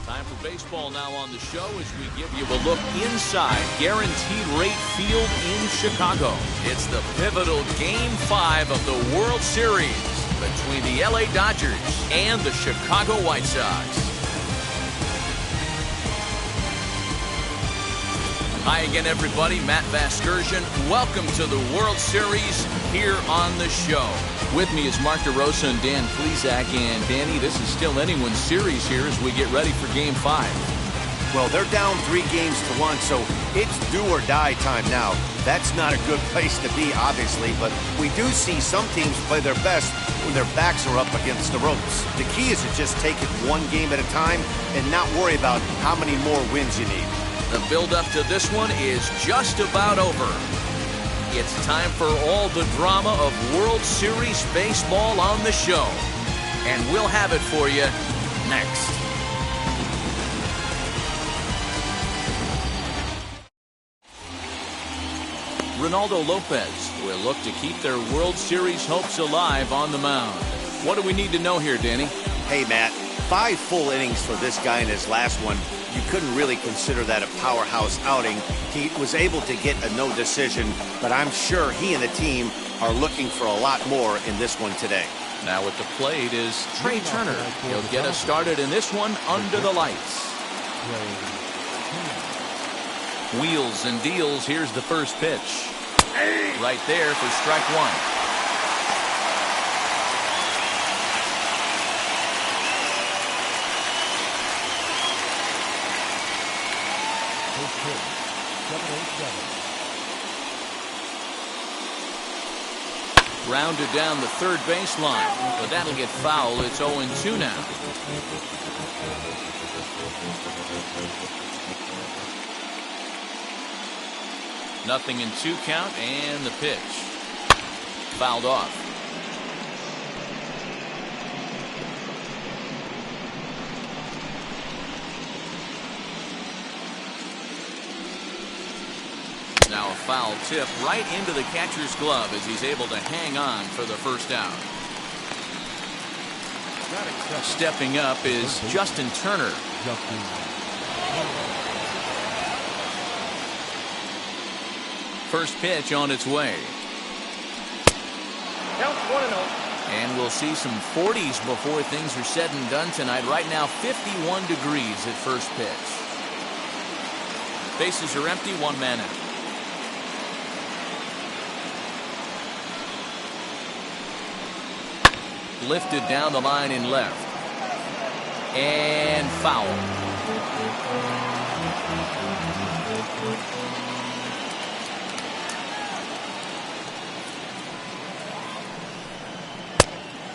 Time for baseball now on the show as we give you a look inside Guaranteed Rate Field in Chicago. It's the pivotal Game 5 of the World Series between the LA Dodgers and the Chicago White Sox. Hi again, everybody. Matt Vasgersian. Welcome to the World Series here on the show. With me is Mark DeRosa and Dan Plesac. And Danny, this is still anyone's series here as we get ready for Game 5. Well, they're down 3-1, so it's do or die time now. That's not a good place to be, obviously, but we do see some teams play their best when their backs are up against the ropes. The key is to just take it one game at a time and not worry about how many more wins you need. The build-up to this one is just about over. It's time for all the drama of World Series baseball on the show. And we'll have it for you next. Ronaldo Lopez will look to keep their World Series hopes alive on the mound. What do we need to know here, Danny? Hey, Matt, 5 full innings for this guy in his last one. You couldn't really consider that a powerhouse outing. He was able to get a no decision, but I'm sure he and the team are looking for a lot more in this one today. Now at the plate is Trey Turner. He'll get us started in this one under the lights. Wheels and deals. Here's the first pitch. Right there for strike one. Rounded down the third baseline, but that'll get foul. It's 0-2 now. Nothing in 2 count, and the pitch fouled off. Now a foul tip right into the catcher's glove as he's able to hang on for the first out. Stepping up is Justin Turner. First pitch on its way. Count 1-0. And we'll see some 40s before things are said and done tonight. Right now 51 degrees at first pitch. Bases are empty, 1 man out. Lifted down the line in left. And foul.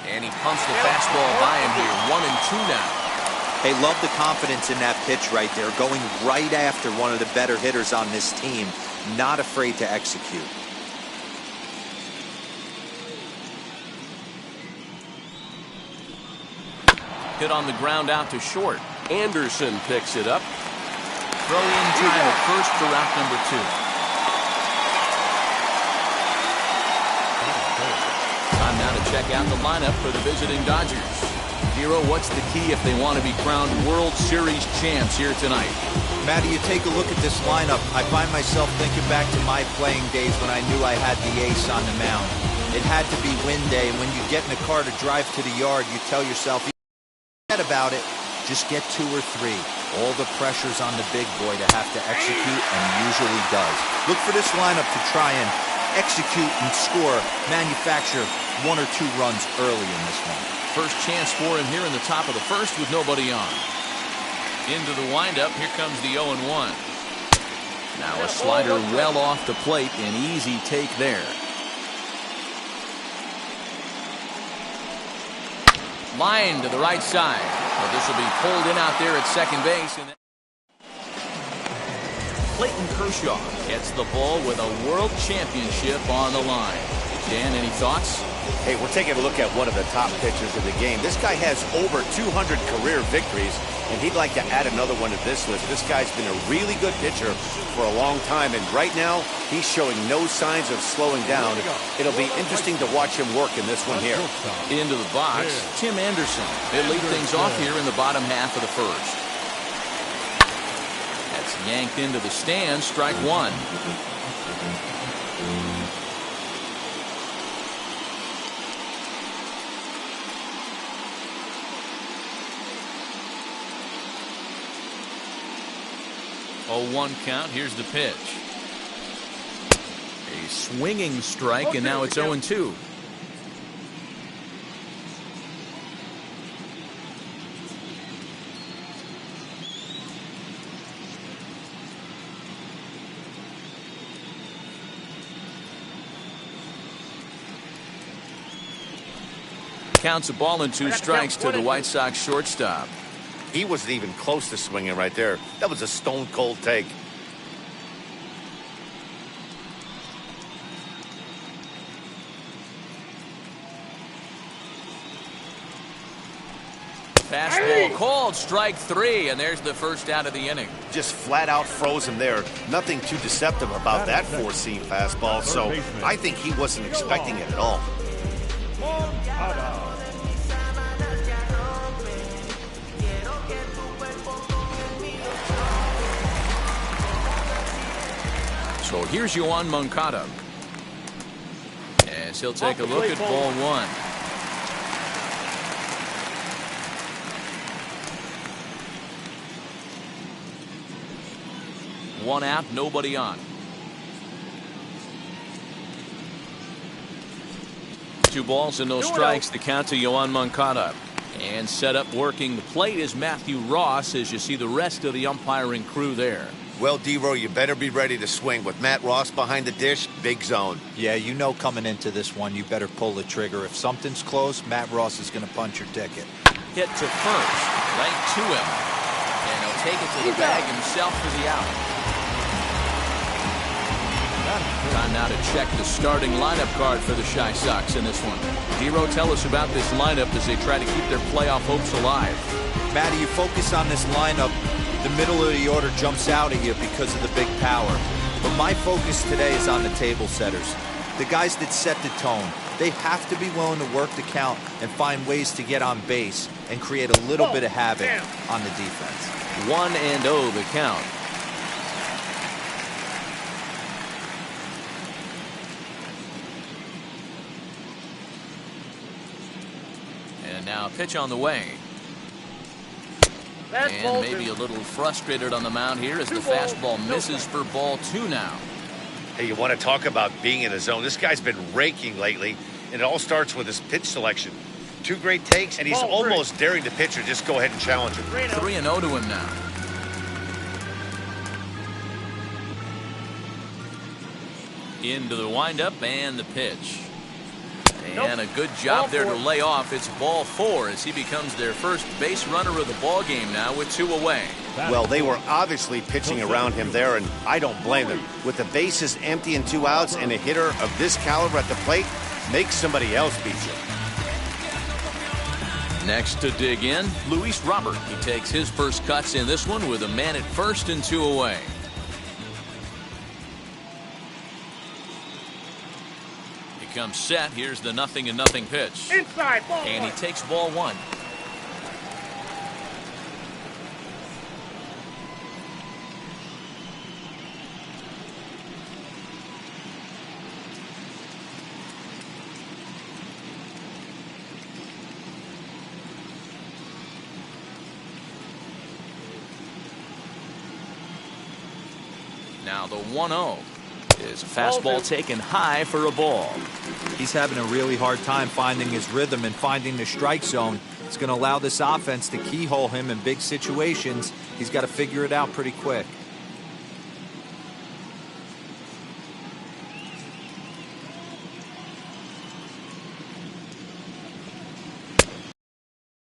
And he pumps the fastball by him here. 1-2 now. They love the confidence in that pitch right there. Going right after one of the better hitters on this team. Not afraid to execute. Hit on the ground out to short. Anderson picks it up. Throw in time at first for route number 2. Time now to check out the lineup for the visiting Dodgers. Hero, what's the key if they want to be crowned World Series champs here tonight? Matty, you take a look at this lineup. I find myself thinking back to my playing days when I knew I had the ace on the mound. It had to be win day, and when you get in a car to drive to the yard, you tell yourself, about it, just get 2 or 3. All the pressure's on the big boy to have to execute, and usually does. Look for this lineup to try and execute and score, manufacture 1 or 2 runs early in this one. First chance for him here in the top of the first with nobody on. Into the windup, here comes the 0-1. Now a slider well off the plate, an easy take there. Line to the right side. Well, this will be pulled in out there at second base. And Clayton Kershaw gets the ball with a world championship on the line. Dan, any thoughts? Hey, we're taking a look at one of the top pitchers of the game. This guy has over 200 career victories, and he'd like to add another one to this list. This guy's been a really good pitcher for a long time, and right now, he's showing no signs of slowing down. It'll be interesting to watch him work in this one here. Into the box, Tim Anderson. They lead things off here in the bottom half of the first. That's yanked into the stands, strike one. Oh, 1 count. Here's the pitch. A swinging strike, and now it's 0-2. Counts a ball and 2 strikes to the White Sox shortstop. He wasn't even close to swinging right there. That was a stone-cold take. Fastball called, strike 3, and there's the first out of the inning. Just flat out froze him there. Nothing too deceptive about that four-seam fastball, so I think he wasn't expecting it at all. So here's Yoan Moncada. As he'll take a look at ball 1. One out, nobody on. 2 balls and no strikes. The count to Yoan Moncada. And set up working the plate is Matthew Ross, as you see the rest of the umpiring crew there. Well, D-Row, you better be ready to swing. With Matt Ross behind the dish, big zone. Yeah, you know coming into this one, you better pull the trigger. If something's close, Matt Ross is going to punch your ticket. Hit to first, right to him. And he'll take it to the bag himself for the out. Time now to check the starting lineup card for the Chi Sox in this one. D-Row, tell us about this lineup as they try to keep their playoff hopes alive. Matty, you focus on this lineup, the middle of the order jumps out at you because of the big power. But my focus today is on the table setters, the guys that set the tone. They have to be willing to work the count and find ways to get on base and create a little bit of havoc on the defense. 1-0 the count. And now a pitch on the way. And maybe a little frustrated on the mound here as the fastball misses for ball 2 now. Hey, you want to talk about being in the zone? This guy's been raking lately, and it all starts with his pitch selection. 2 great takes, and he's almost daring the pitcher just go ahead and challenge him. 3-0 to him now. Into the windup and the pitch. And a good job there to lay off. It's ball 4 as he becomes their first base runner of the ball game now with 2 away. Well, they were obviously pitching around him there, and I don't blame them. With the bases empty and 2 outs and a hitter of this caliber at the plate, make somebody else beat you. Next to dig in, Luis Robert. He takes his first cuts in this one with a man at first and 2 away. Comes set. Here's the 0-0 pitch. Inside ball and he takes ball 1. Now the 1-0. Is a fastball taken high for a ball. He's having a really hard time finding his rhythm and finding the strike zone. It's going to allow this offense to keyhole him in big situations. He's got to figure it out pretty quick.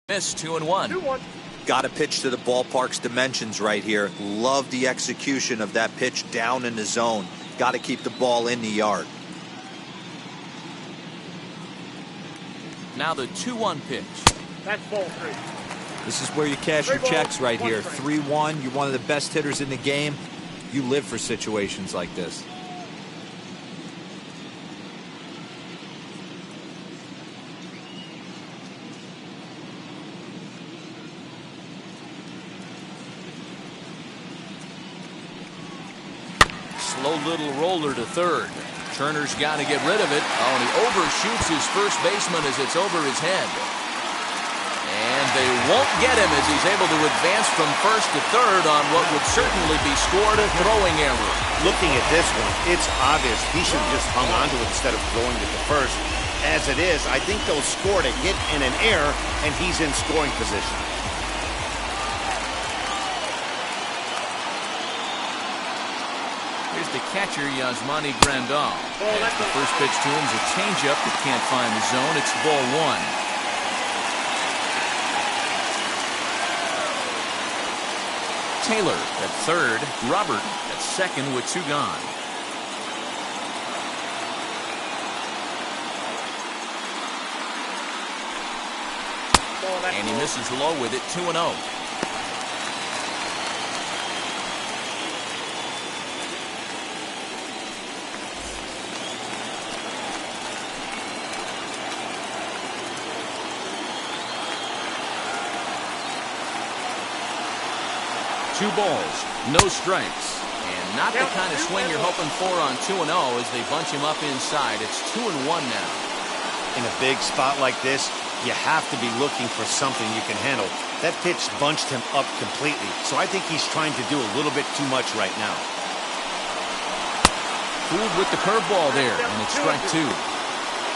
Miss 2-1. Got to pitch to the ballpark's dimensions right here. Love the execution of that pitch down in the zone. Got to keep the ball in the yard. Now the 2-1 pitch. That's ball 3. This is where you cash your checks right here. 3-1. You're one of the best hitters in the game. You live for situations like this. Slow little roller to third. Turner's got to get rid of it. Oh, and he overshoots his first baseman as it's over his head. And they won't get him as he's able to advance from first to third on what would certainly be scored a throwing error. Looking at this one, it's obvious he should have just hung onto it instead of throwing it to first. As it is, I think they'll score a hit and an error, and he's in scoring position. Here's the catcher, Yasmani Grandal. As the first pitch to him is a changeup that can't find the zone. It's ball 1. Taylor at third. Robert at second with 2 gone. And he misses low with it. 2-0. Two balls, no strikes, and not the kind of swing you're hoping for on 2-0 as they bunch him up inside. It's 2-1 now. In a big spot like this, you have to be looking for something you can handle. That pitch bunched him up completely, so I think he's trying to do a little bit too much right now. Fooled with the curveball there, and it's strike 2.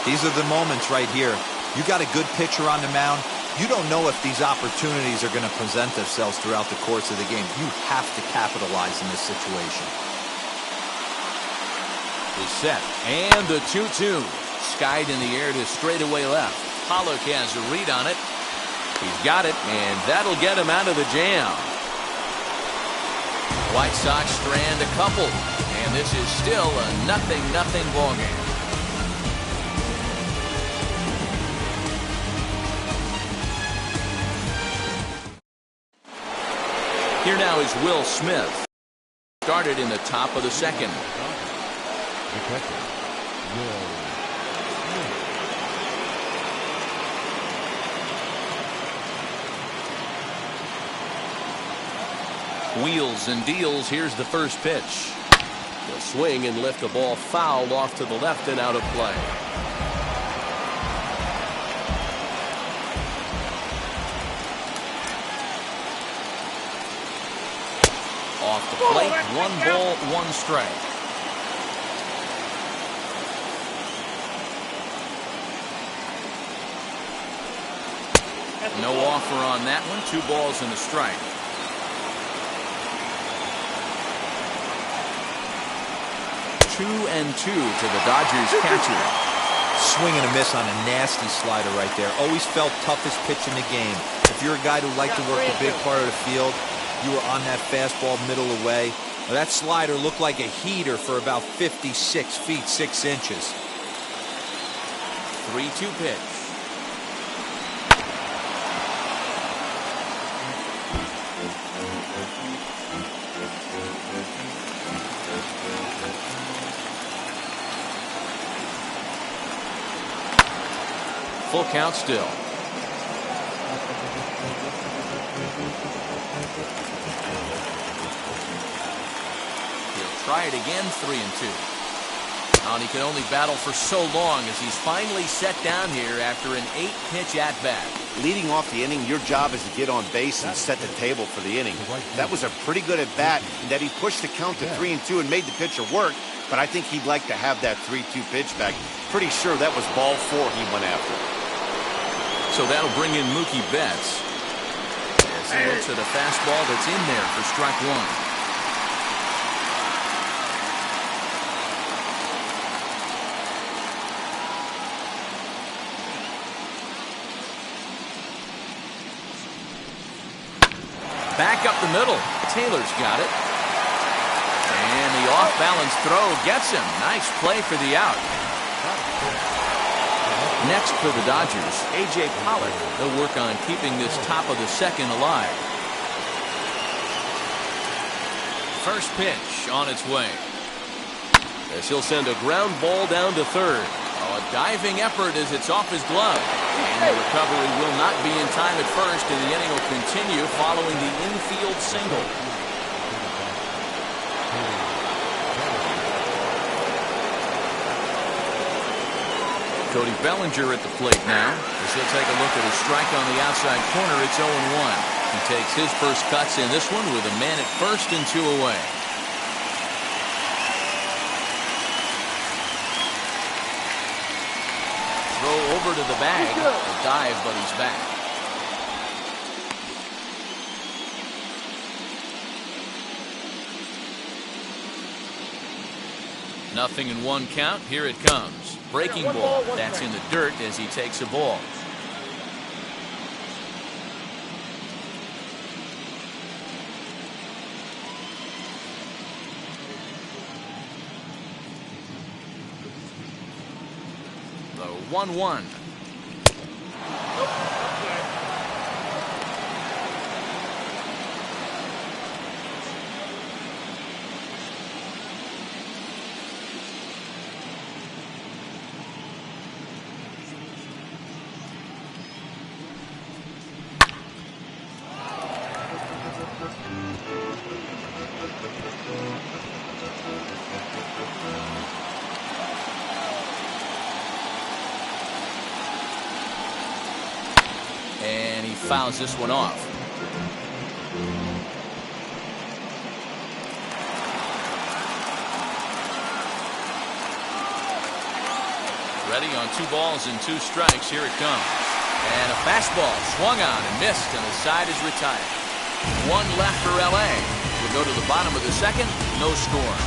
These are the moments right here. You got a good pitcher on the mound. You don't know if these opportunities are going to present themselves throughout the course of the game. You have to capitalize in this situation. Is set. And the 2-2. Skied in the air to straightaway left. Pollock has a read on it. He's got it, and that'll get him out of the jam. White Sox strand a couple, and this is still a 0-0 ball game. Here now is Will Smith. Started in the top of the second. Wheels and deals. Here's the first pitch. He'll swing and lift the ball foul off to the left and out of play. Off the plate, 1 ball, 1 strike. No offer on that one. 2 balls and a strike. Two and 2 to the Dodgers catcher. Swing and a miss on a nasty slider right there. Always felt toughest pitch in the game. If you're a guy who liked to work the big part of the field, you were on that fastball middle away. Well, that slider looked like a heater for about 56 feet 6 inches. 3-2 pitch. Full count still. Try it again, 3-2. And he can only battle for so long as he's finally set down here after an 8-pitch at-bat. Leading off the inning, your job is to get on base and set the table for the inning. That was a pretty good at-bat in that he pushed the count to 3-2 and made the pitcher work, but I think he'd like to have that 3-2 pitch back. Pretty sure that was ball 4 he went after. So that'll bring in Mookie Betts as he looks at a fastball that's in there for strike 1. Back up the middle. Taylor's got it. And the off-balance throw gets him. Nice play for the out. Next for the Dodgers, A.J. Pollock. They'll work on keeping this top of the second alive. First pitch on its way. As he'll send a ground ball down to third. A diving effort as it's off his glove. And the recovery will not be in time at first, and the inning will continue following the infield single. Cody Bellinger at the plate now, as he'll take a look at a strike on the outside corner. It's 0-1. He takes his first cuts in this one with a man at first and 2 away. Throw over to the bag. A dive, but he's back. Nothing in 1 count. Here it comes. Breaking ball. That's in the dirt as he takes a ball. The 1-1. And he fouls this one off. Ready on 2 balls and 2 strikes. Here it comes. And a fastball swung on and missed, and the side is retired. 1 left for LA. We'll go to the bottom of the second. No score.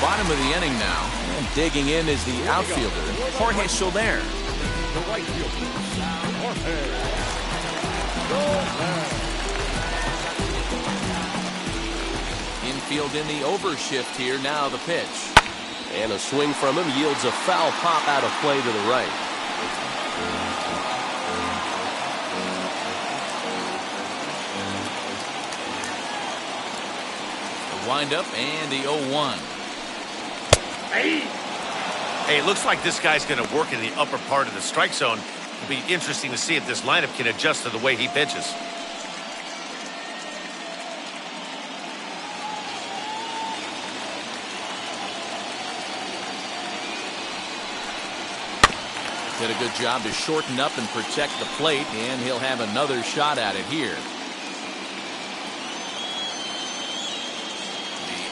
Bottom of the inning now, and digging in is the outfielder, Jorge Soler. The right fielder, Jorge Soler. Infield in the overshift here. Now the pitch. And a swing from him yields a foul pop out of play to the right. The windup and the 0-1. Hey, it looks like this guy's going to work in the upper part of the strike zone. It'll be interesting to see if this lineup can adjust to the way he pitches. Did a good job to shorten up and protect the plate, and he'll have another shot at it here.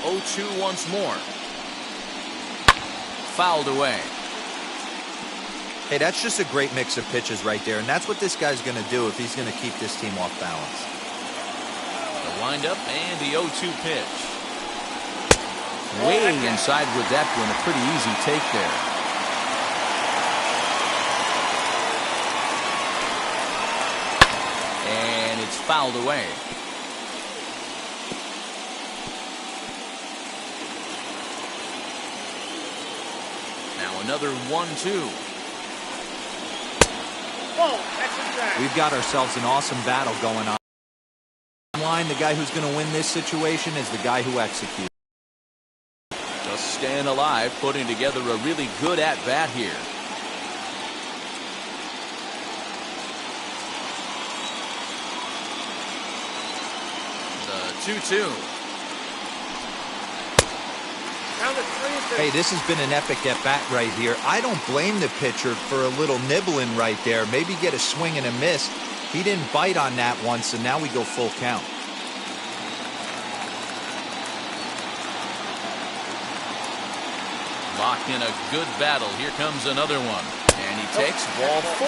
The 0-2 once more. Fouled away. Hey, that's just a great mix of pitches right there, and that's what this guy's going to do if he's going to keep this team off balance. The windup and the 0-2 pitch. Way inside with that one. A pretty easy take there. And it's fouled away. Another 1-2. We've got ourselves an awesome battle going on. The guy who's going to win this situation is the guy who executes. Just staying alive, putting together a really good at-bat here. The 2-2. Hey, this has been an epic at-bat right here. I don't blame the pitcher for a little nibbling right there. Maybe get a swing and a miss. He didn't bite on that one, so now we go full count. Locked in a good battle. Here comes another one. And he takes ball 4.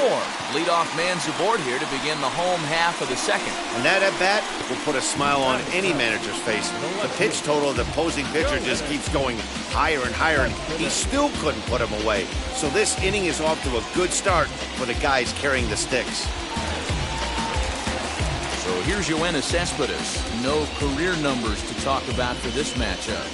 Leadoff man's aboard here to begin the home half of the second. And that at-bat will put a smile on any manager's face. The pitch total of the opposing pitcher just keeps going higher and higher, and he still couldn't put him away. So this inning is off to a good start for the guys carrying the sticks. So here's Yoenis Cespedes. No career numbers to talk about for this matchup.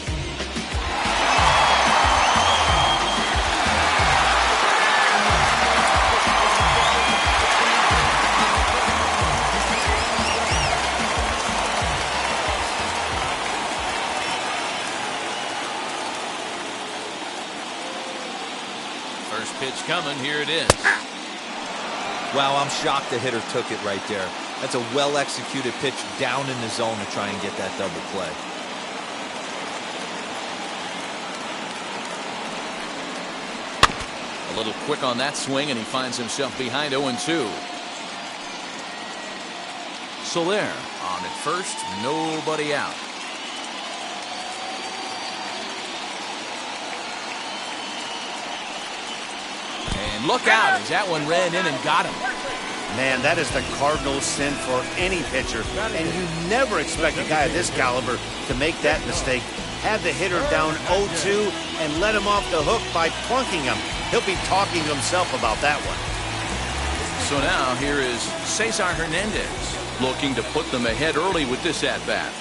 First pitch coming. Here it is. Wow, I'm shocked the hitter took it right there. That's a well-executed pitch down in the zone to try and get that double play. A little quick on that swing, and he finds himself behind 0-2. Soler on at first, nobody out. And look out as that one ran in and got him. Man, that is the cardinal sin for any pitcher, and you never expect a guy of this caliber to make that mistake. Have the hitter down 0-2 and let him off the hook by plunking him. He'll be talking to himself about that one. So now here is Cesar Hernandez looking to put them ahead early with this at-bat.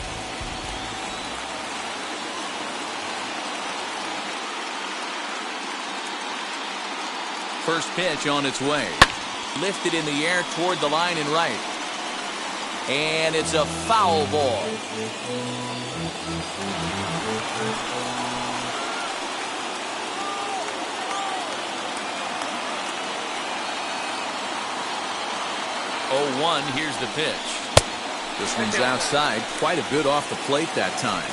First pitch on its way. Lifted in the air toward the line and right. And it's a foul ball. Oh, 1, here's the pitch. This one's outside, quite a bit off the plate that time.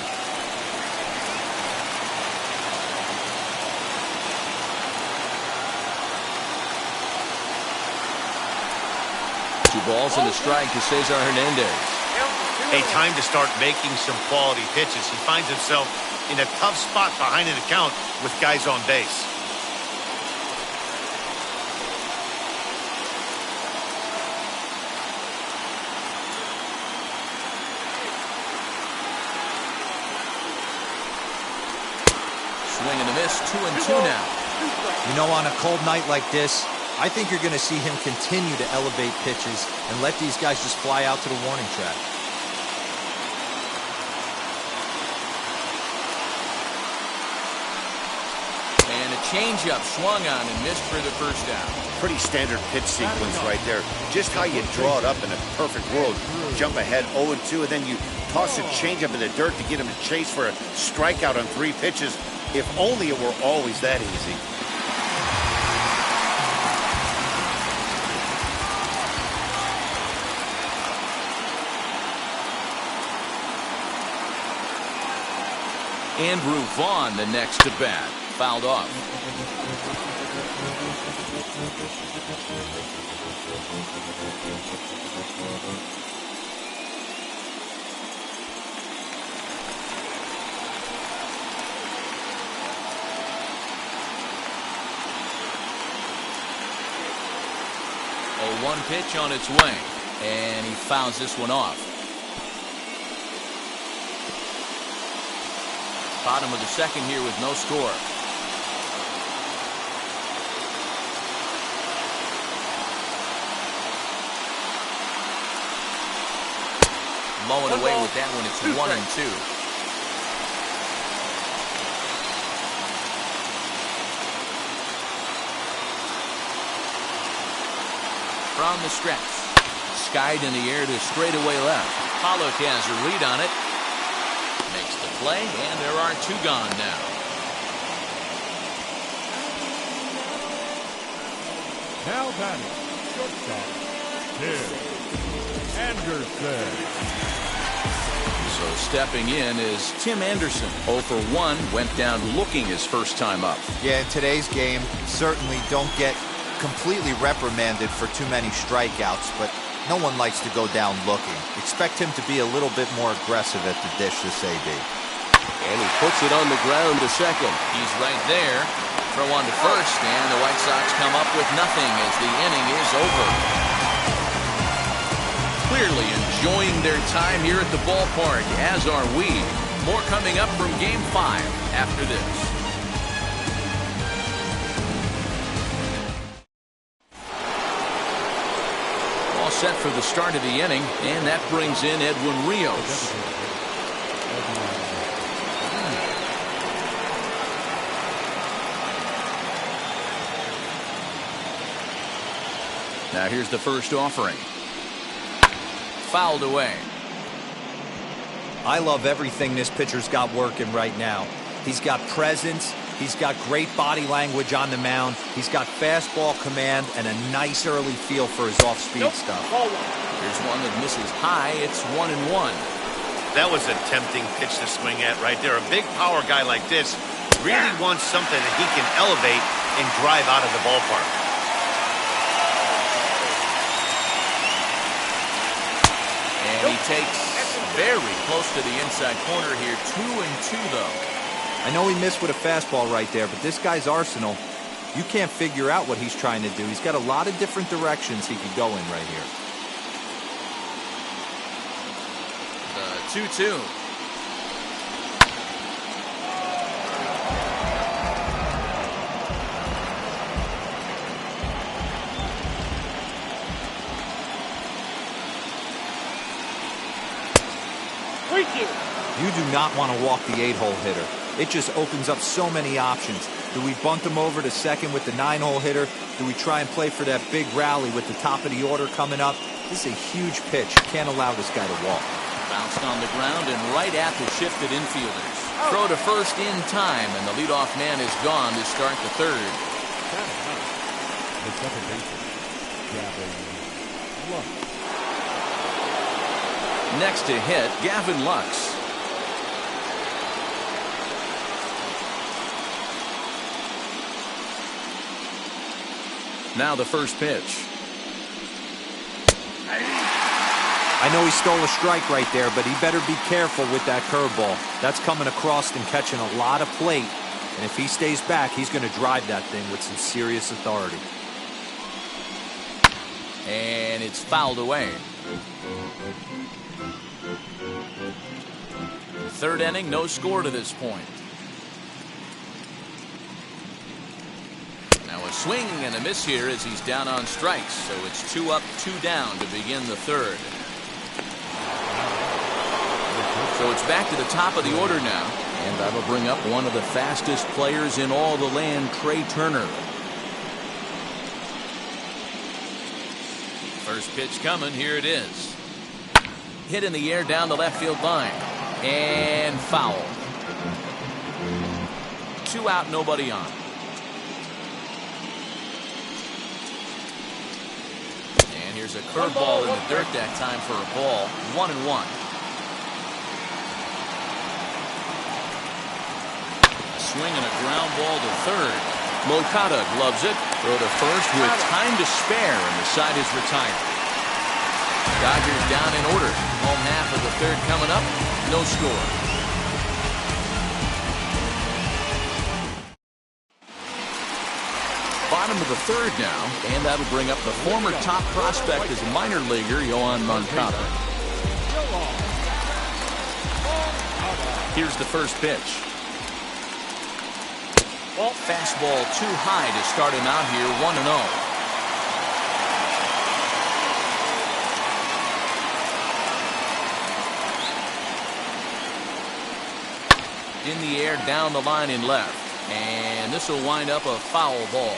Two balls and a strike to Cesar Hernandez. A time to start making some quality pitches. He finds himself in a tough spot behind an account with guys on base. Swing and a miss, 2-2 now. You know, on a cold night like this, I think you're going to see him continue to elevate pitches and let these guys just fly out to the warning track. And a changeup swung on and missed for the first out. Pretty standard pitch sequence right there. Just how you draw it up in a perfect world. Jump ahead 0-2, and then you toss a changeup in the dirt to get him to chase for a strikeout on 3 pitches. If only it were always that easy. Andrew Vaughn, the next to bat, fouled off. A 1 pitch on its way, and he fouls this one off. Bottom of the second here with no score. Mowing away with that one. It's 1-2. From the stretch. Skied in the air to straightaway left. Pollock has a read on it. Makes the play, and there are 2 gone now. Now batting, shortstop, Tim Anderson. So stepping in is Tim Anderson. 0 for 1, went down looking his first time up. Yeah, in today's game, certainly don't get completely reprimanded for too many strikeouts, but no one likes to go down looking. Expect him to be a little bit more aggressive at the dish this AB. And he puts it on the ground to second. He's right there. Throw on to first, and the White Sox come up with nothing as the inning is over. Clearly enjoying their time here at the ballpark, as are we. More coming up from Game 5 after this. set for the start of the inning, and that brings in Edwin Rios. Now here's the first offering. Fouled away. I love everything this pitcher's got working right now. He's got presence. He's got great body language on the mound. He's got fastball command and a nice early feel for his off-speed stuff. Here's one that misses high. It's 1-1. That was a tempting pitch to swing at right there. A big power guy like this really wants something that he can elevate and drive out of the ballpark. And he takes very close to the inside corner here. 2-2 though. I know he missed with a fastball right there, but this guy's arsenal, you can't figure out what he's trying to do. He's got a lot of different directions he could go in right here. The 2-2. You do not want to walk the 8-hole hitter. It just opens up so many options. Do we bunt him over to second with the 9-hole hitter? Do we try and play for that big rally with the top of the order coming up? This is a huge pitch. You can't allow this guy to walk. Bounced on the ground and right at the shifted infielders. Throw to first in time, and the leadoff man is gone to start the third. The second baseman, Gavin Lux. Next to hit, Gavin Lux. Now the first pitch. I know he stole a strike right there, but he better be careful with that curveball. That's coming across and catching a lot of plate. And if he stays back, he's going to drive that thing with some serious authority. And it's fouled away. Third inning, no score to this point. Now a swing and a miss here as he's down on strikes. So it's 2 up, 2 down to begin the third. So it's back to the top of the order now. And that'll bring up one of the fastest players in all the land, Trey Turner. First pitch coming, here it is. Hit in the air down the left field line. And foul. 2 out, nobody on. And here's a curveball in the dirt that time for a ball. 1-1. Swing and a ground ball to third. Moncada gloves it. Throw to first with time to spare, and the side is retired. Dodgers down in order. Home half of the third coming up. No score. Bottom of the third now, and that'll bring up the former top prospect as a minor leaguer, Yohan Moncada. Here's the first pitch. Fastball too high to start him out here, 1-0. In the air, down the line in left. And this will wind up a foul ball.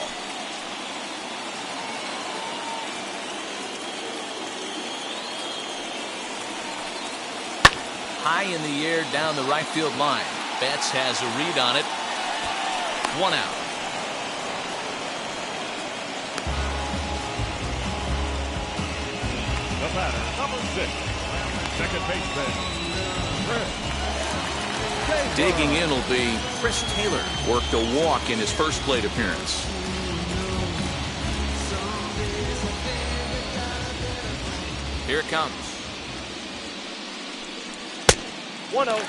High in the air, down the right field line. Betts has a read on it. 1 out. The batter, number 6, second baseman, Chris. Digging in will be Chris Taylor. Worked a walk in his first plate appearance. Here it comes. 1-0.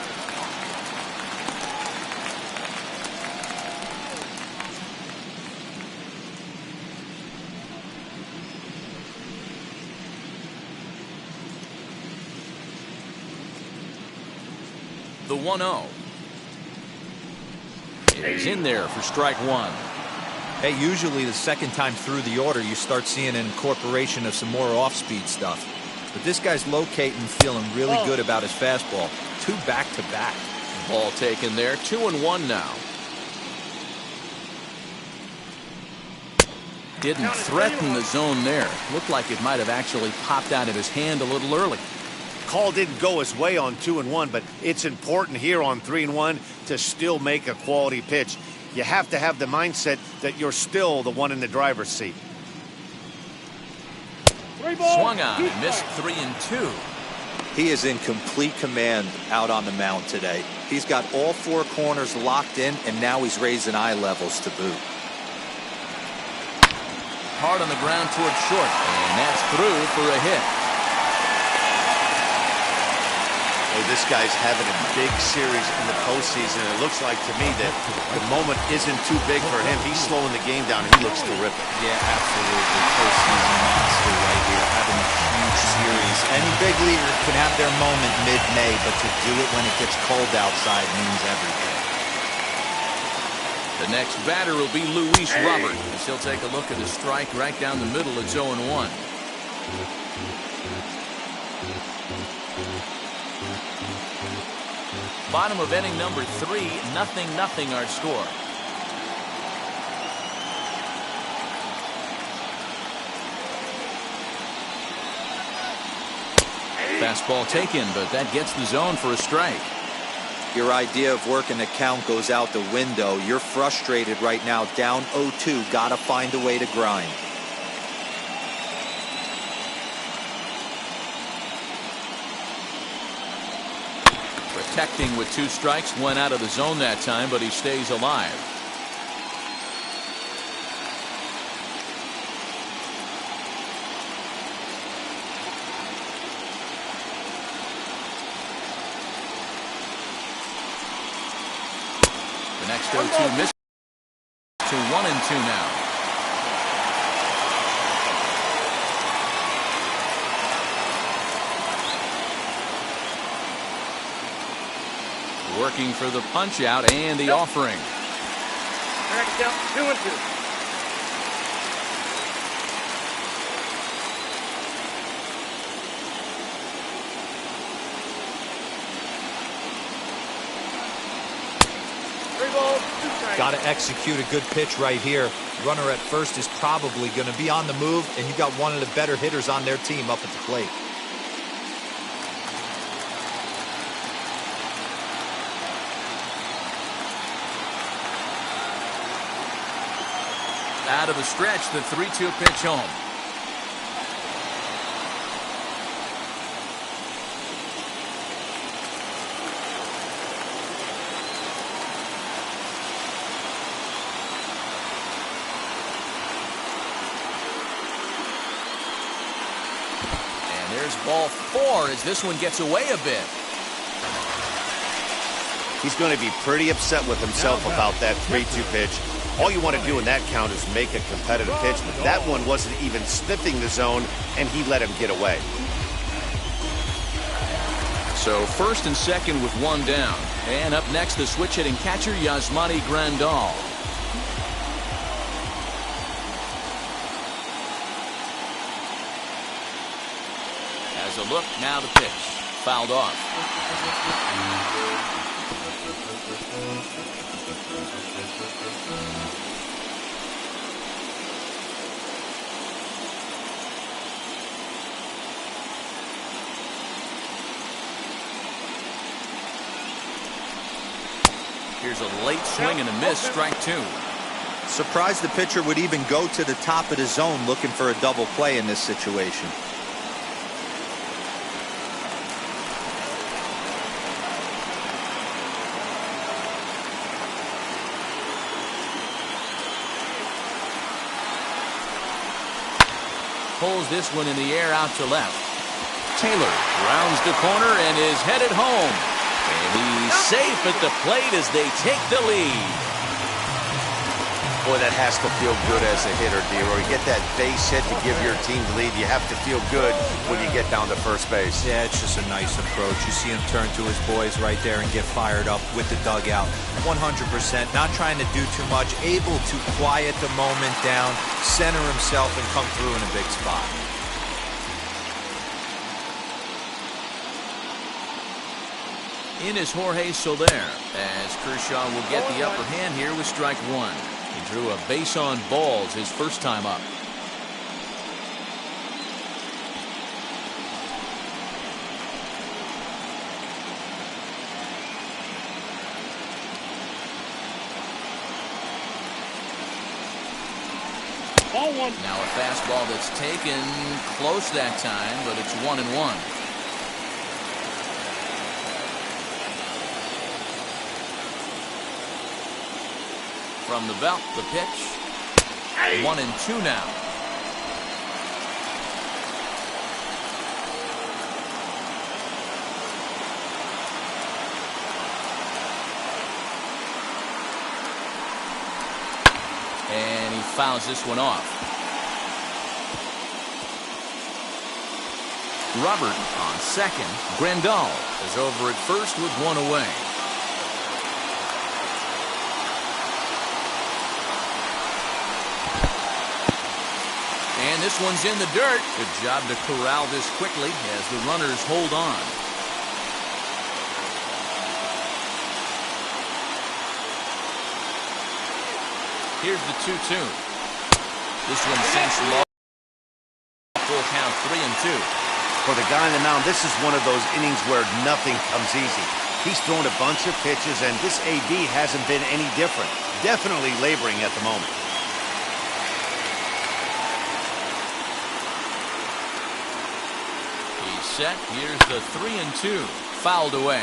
The 1-0 is in there for strike 1. Hey, usually the second time through the order, you start seeing an incorporation of some more off-speed stuff. But this guy's locating and feeling really good about his fastball. 2 back-to-back. Ball taken there, 2-1 now. Didn't threaten the zone there. Looked like it might have actually popped out of his hand a little early. Call didn't go his way on 2-1, but it's important here on 3-1 to still make a quality pitch. You have to have the mindset that you're still the one in the driver's seat. Swung on and missed 3-2. He is in complete command out on the mound today. He's got all 4 corners locked in, and now he's raising eye levels to boot. Hard on the ground towards short, and that's through for a hit. Hey, this guy's having a big series in the postseason. It looks like to me that the moment isn't too big for him. He's slowing the game down, and he looks terrific. Yeah, absolutely. Postseason monster right here, having a huge series. Any big leaguer can have their moment mid-May, but to do it when it gets cold outside means everything. The next batter will be Luis Robert, as he'll take a look at the strike right down the middle. It's 0-1. Bottom of inning number 3, 0-0 our score. Fastball taken, but that gets the zone for a strike. Your idea of working the count goes out the window. You're frustrated right now, down 0-2. Got to find a way to grind. Protecting with 2 strikes, went out of the zone that time, but he stays alive. The next 0-2 missed to 1-2 now. Working for the punch out and the offering. Next down, 2-2. Got to execute a good pitch right here. Runner at first is probably going to be on the move, and you got one of the better hitters on their team up at the plate. Out of the stretch, the 3-2 pitch home. And there's ball 4 as this one gets away a bit. He's going to be pretty upset with himself about that 3-2 pitch. All you want to do in that count is make a competitive pitch, but that one wasn't even sniffing the zone, and he let him get away. So first and second with 1 down. And up next, the switch-hitting catcher, Yasmani Grandal. As a look, now the pitch. Fouled off. Here's a late swing and a miss, strike 2. Surprised the pitcher would even go to the top of the zone looking for a double play in this situation. Pulls this one in the air out to left. Taylor rounds the corner and is headed home. And he's safe at the plate as they take the lead. Boy, that has to feel good as a hitter, D-Roy. You get that base hit to give your team the lead. You have to feel good when you get down to first base. Yeah, it's just a nice approach. You see him turn to his boys right there and get fired up with the dugout. 100%, not trying to do too much, able to quiet the moment down, center himself, and come through in a big spot. In is Jorge Soler, as Kershaw will get the upper hand here with strike one. He drew a base on balls his first time up. Ball one. Now a fastball that's taken close that time, but it's 1-1. From the belt, the pitch. 1-2 now. And he fouls this one off. Robert on second. Grandal is over at first with one away. And this one's in the dirt. Good job to corral this quickly as the runners hold on. Here's the 2-2. This one sinks low. Full count 3-2. For the guy on the mound, this is one of those innings where nothing comes easy. He's thrown a bunch of pitches, and this AB hasn't been any different. Definitely laboring at the moment. Set. Here's the 3-2. Fouled away.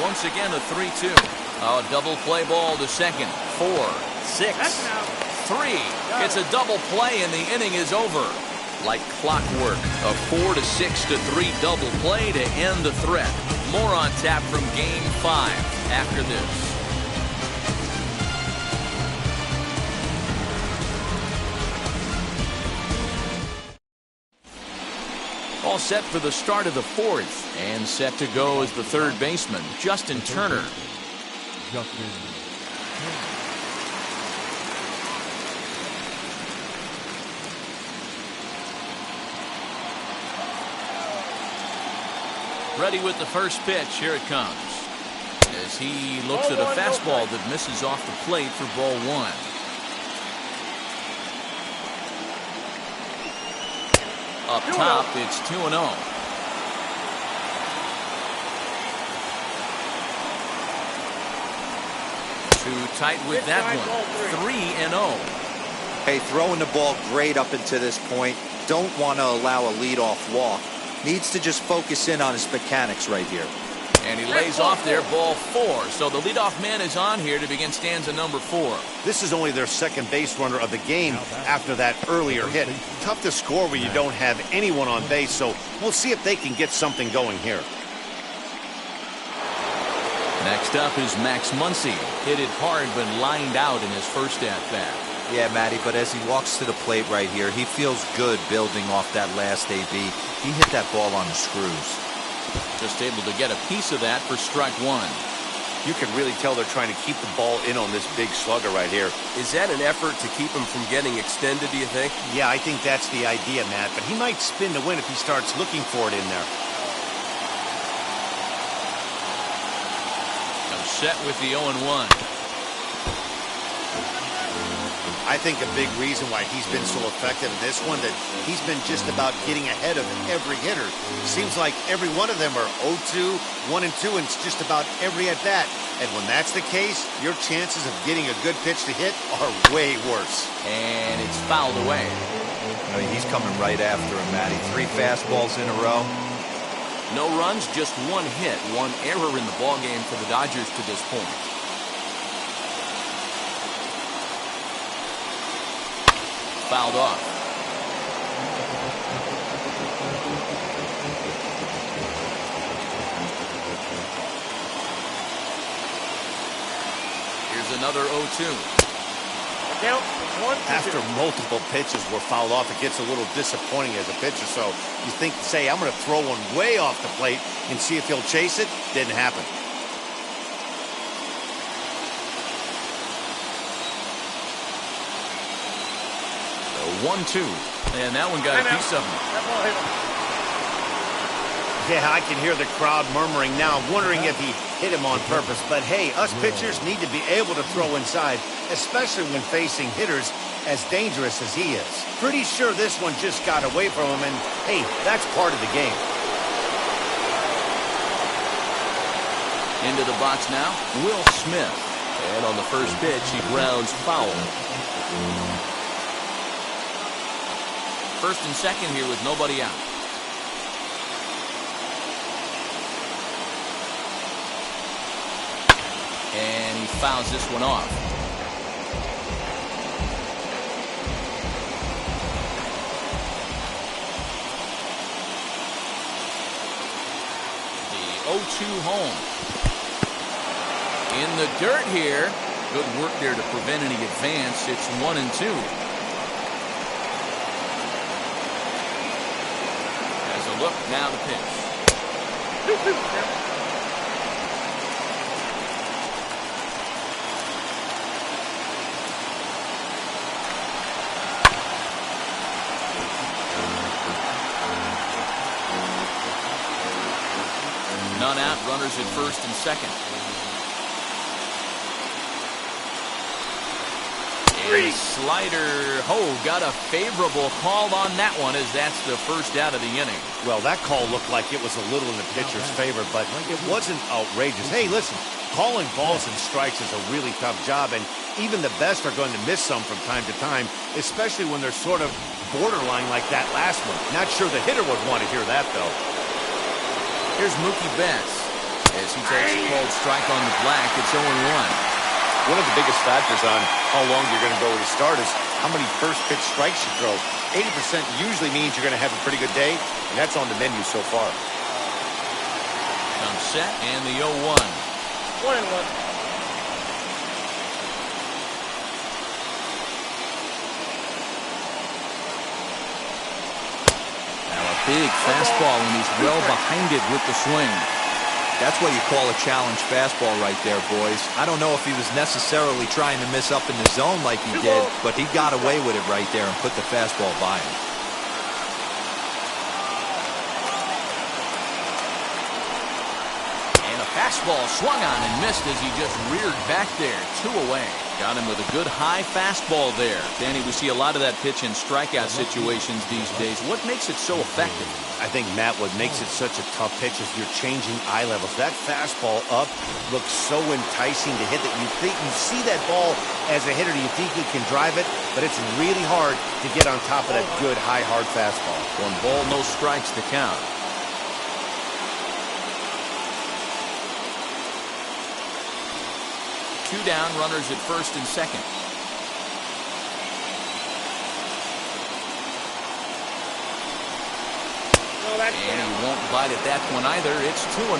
Once again a 3-2. A double play ball to second. 4, 6, 3. It's a double play and the inning is over. Like clockwork, a 4-6-3 double play to end the threat. More on tap from Game 5 after this. All set for the start of the fourth, and set to go is the third baseman, Justin Turner. Ready with the first pitch. Here it comes. As he looks at a fastball that misses off the plate for ball one. Up top, it's 2-0. Too tight with that one. 3-0. Hey, throwing the ball great up until this point. Don't want to allow a leadoff walk. Needs to just focus in on his mechanics right here. And he lays off there, ball 4. So the leadoff man is on here to begin stanza number 4. This is only their second base runner of the game after that earlier hit. Tough to score when you don't have anyone on base, so we'll see if they can get something going here. Next up is Max Muncy. Hit it hard but lined out in his first at-bat. Yeah, Matty, but as he walks to the plate right here, he feels good building off that last AB. He hit that ball on the screws. Just able to get a piece of that for strike one. You can really tell they're trying to keep the ball in on this big slugger right here. Is that an effort to keep him from getting extended, do you think? Yeah, I think that's the idea, Matt, but he might spin to win if he starts looking for it in there. I'm set with the 0-1. I think a big reason why he's been so effective in this one, that he's been just about getting ahead of every hitter. Seems like every one of them are 0-2, 1-2, and it's just about every at-bat. And when that's the case, your chances of getting a good pitch to hit are way worse. And it's fouled away. I mean, he's coming right after him, Matty. 3 fastballs in a row. No runs, just 1 hit, 1 error in the ballgame for the Dodgers to this point. fouled off. Here's another 0-2. Count 1-2. After multiple pitches were fouled off, it gets a little disappointing as a pitcher. So you think, say, I'm going to throw one way off the plate and see if he'll chase it. Didn't happen. So 1-2. And that one got a piece of him. That ball hit him. Yeah, I can hear the crowd murmuring now, wondering if he hit him on purpose. But hey, us pitchers need to be able to throw inside, especially when facing hitters as dangerous as he is. Pretty sure this one just got away from him, and hey, that's part of the game. Into the box now, Will Smith. And on the first pitch, he grounds foul. First and second here with nobody out. And he fouls this one off. The 0-2 home. In the dirt here. Good work there to prevent any advance. It's 1-2. As a look, now the pitch. None out, runners at first and second. And slider, got a favorable call on that one, as that's the first out of the inning. Well, that call looked like it was a little in the pitcher's favor, but it wasn't outrageous. Hey, listen, calling balls and strikes is a really tough job, and even the best are going to miss some from time to time, especially when they're sort of borderline like that last one. Not sure the hitter would want to hear that, though. Here's Mookie Betts as he takes a called strike on the black. It's 0-1. One of the biggest factors on how long you're going to go with a start is how many first pitch strikes you throw. 80% usually means you're going to have a pretty good day, and that's on the menu so far. Comes set and the 0-1. 1-1. Big fastball, and he's well behind it with the swing. That's what you call a challenge fastball right there, boys. I don't know if he was necessarily trying to miss up in the zone like he did, but he got away with it right there and put the fastball by him. And a fastball swung on and missed as he just reared back there. 2 away. Got him with a good high fastball there. Danny, we see a lot of that pitch in strikeout situations these days. What makes it so effective? I think, Matt, what makes it such a tough pitch is you're changing eye levels. That fastball up looks so enticing to hit that you think you see that ball as a hitter. You think you can drive it, but it's really hard to get on top of that good, high, hard fastball. 1 ball, no strikes to count. Two down, runners at first and second. And he won't bite at that one either. It's 2-0.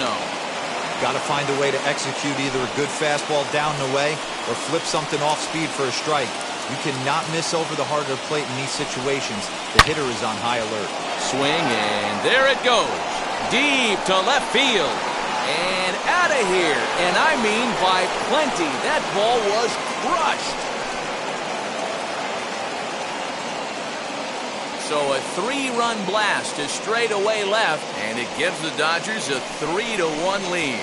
Got to find a way to execute either a good fastball down and away or flip something off speed for a strike. You cannot miss over the heart of the plate in these situations. The hitter is on high alert. Swing, and there it goes. Deep to left field. And out of here. And I mean by plenty. That ball was crushed. So a 3-run blast to straightaway left, and it gives the Dodgers a 3-1 lead.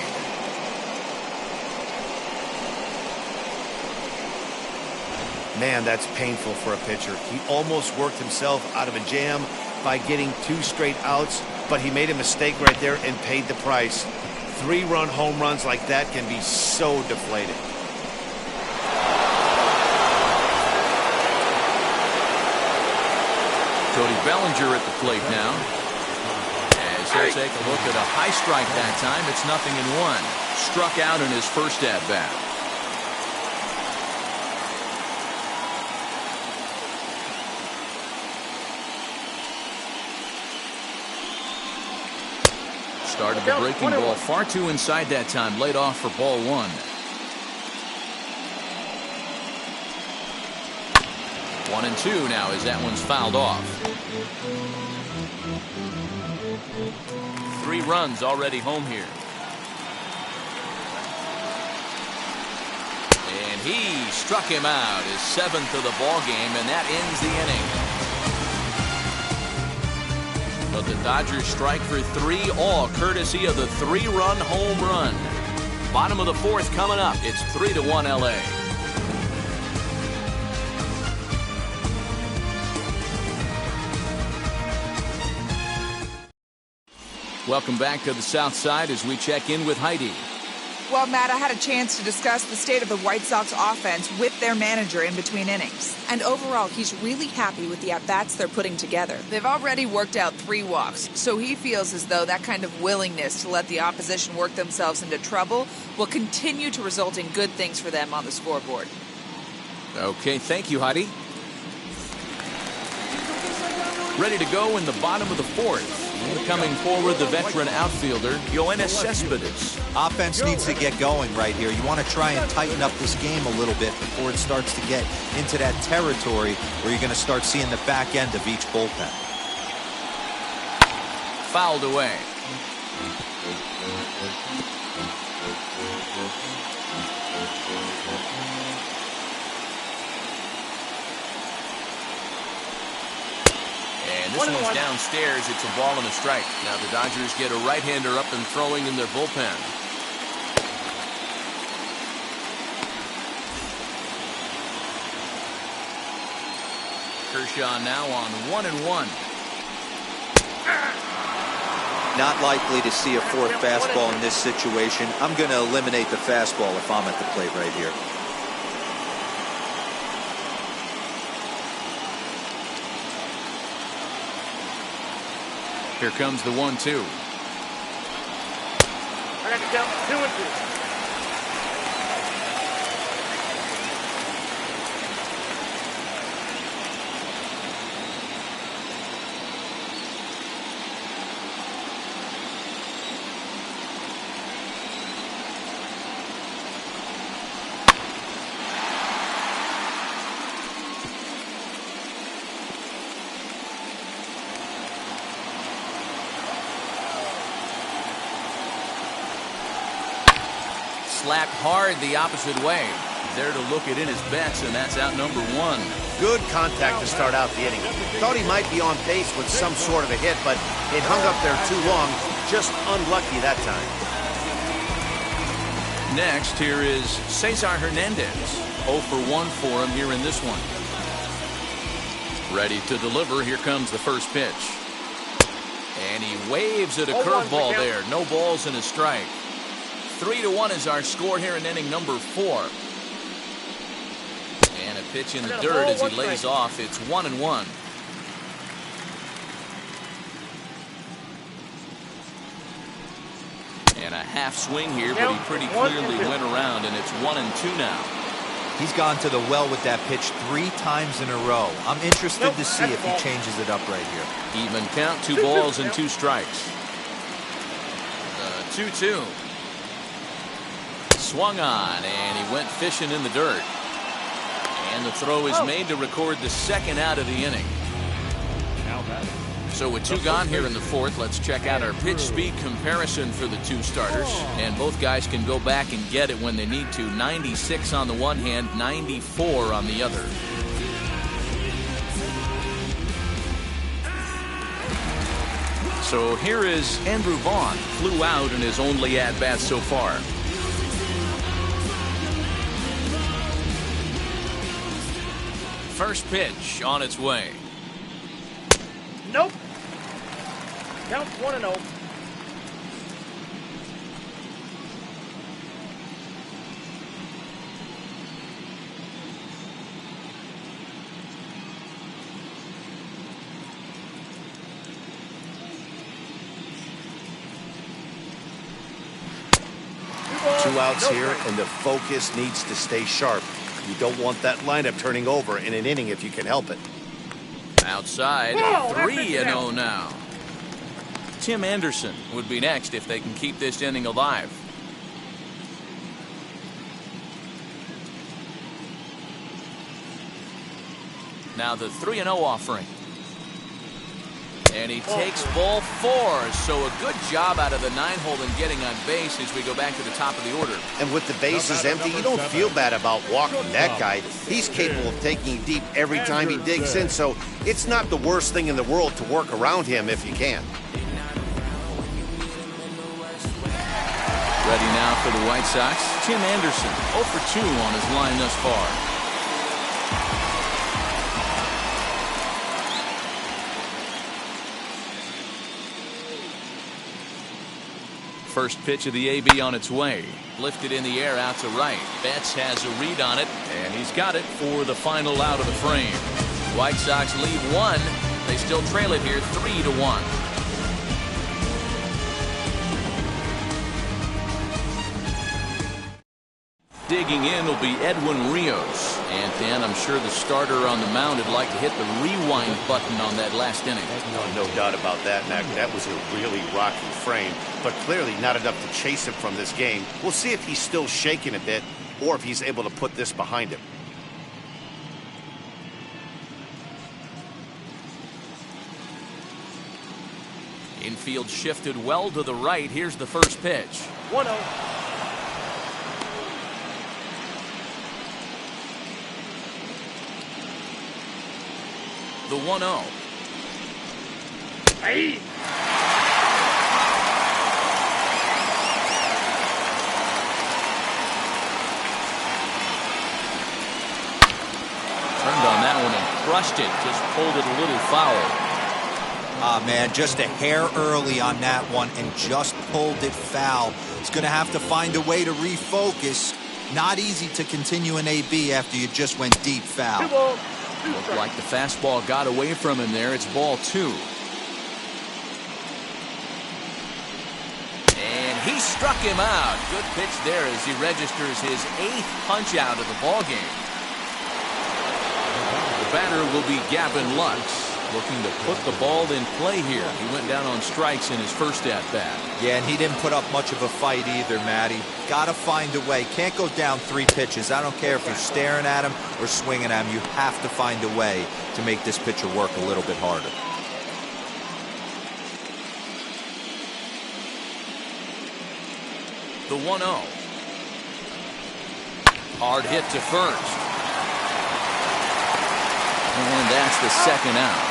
Man, that's painful for a pitcher. He almost worked himself out of a jam by getting 2 straight outs, but he made a mistake right there and paid the price. 3-run home runs like that can be so deflating. Cody Bellinger at the plate now. As he'll take a look at a high strike that time. It's 0-1. Struck out in his first at-bat. Started the breaking ball far too inside that time. Laid off for ball one. 1-2 now as that one's fouled off. 3 runs already home here. And he struck him out, his 7th of the ball game, and that ends the inning. But the Dodgers strike for 3, all courtesy of the 3-run home run. Bottom of the 4th coming up. It's 3-1 LA. Welcome back to the South Side as we check in with Heidi. Well, Matt, I had a chance to discuss the state of the White Sox offense with their manager in between innings. And overall, he's really happy with the at-bats they're putting together. They've already worked out 3 walks, so he feels as though that kind of willingness to let the opposition work themselves into trouble will continue to result in good things for them on the scoreboard. Okay, thank you, Heidi. Ready to go in the bottom of the 4th. Coming forward, the veteran outfielder, Yoenis Cespedes. Offense needs to get going right here. You want to try and tighten up this game a little bit before it starts to get into that territory where you're going to start seeing the back end of each bullpen. Fouled away. And this one's downstairs. It's a ball and a strike. Now the Dodgers get a right-hander up and throwing in their bullpen. Kershaw now on 1-1. Not likely to see a 4th fastball in this situation. I'm going to eliminate the fastball if I'm at the plate right here. Here comes the 1-2. I got to count 2-2. Slapped hard the opposite way. There to look it in his bets, and that's out number 1. Good contact to start out the inning. Thought he might be on pace with some sort of a hit, but it hung up there too long. Just unlucky that time. Next, here is Cesar Hernandez. 0 for 1 for him here in this one. Ready to deliver. Here comes the first pitch. And he waves at a curveball there. No balls and a strike. 3-1 is our score here in inning number 4. And a pitch in the dirt as he lays off. It's 1-1. And a half swing here, but he pretty clearly went around, and it's 1-2 now. He's gone to the well with that pitch 3 times in a row. I'm interested to see if he changes it up right here. Even count, 2 balls and 2 strikes. 2-2. Swung on, and he went fishing in the dirt. And the throw is made to record the 2nd out of the inning. So with 2 gone here in the 4th, let's check out our pitch speed comparison for the 2 starters. And both guys can go back and get it when they need to. 96 on the one hand, 94 on the other. So here is Andrew Vaughn. Flew out in his only at-bat so far. First pitch on its way. Nope. Count 1-0. Two outs here, and the focus needs to stay sharp. You don't want that lineup turning over in an inning if you can help it. Outside, 3-0 now. Tim Anderson would be next if they can keep this inning alive. Now the 3-0 offering. And he takes ball 4. So a good job out of the 9-hole in getting on base as we go back to the top of the order. And with the bases empty, you don't feel bad about walking that guy. He's capable of taking deep every time he digs in, so it's not the worst thing in the world to work around him if you can. Ready now for the White Sox, Tim Anderson, 0 for 2 on his line thus far. First pitch of the AB on its way. Lifted in the air out to right. Betts has a read on it, and he's got it for the final out of the frame. White Sox lead 1. They still trail it here 3-1. Digging in will be Edwin Rios. And Dan, I'm sure the starter on the mound would like to hit the rewind button on that last inning. No doubt about that, Mac. That was a really rocky frame, but clearly not enough to chase him from this game. We'll see if he's still shaking a bit or if he's able to put this behind him. Infield shifted well to the right. Here's the first pitch. 1-0. The 1-0. Hey. Turned on that one and crushed it. Just pulled it a little foul. Ah, man, just a hair early on that one and just pulled it foul. He's going to have to find a way to refocus. Not easy to continue an AB after you just went deep foul. Looked like the fastball got away from him there. It's ball 2. And he struck him out. Good pitch there as he registers his 8th punch out of the ball game. The batter will be Gavin Lux, looking to put the ball in play here. He went down on strikes in his first at-bat. Yeah, and he didn't put up much of a fight either, Matty. Got to find a way. Can't go down 3 pitches. I don't care if you're staring at him or swinging at him. You have to find a way to make this pitcher work a little bit harder. The 1-0. Hard hit to first. And that's the second out.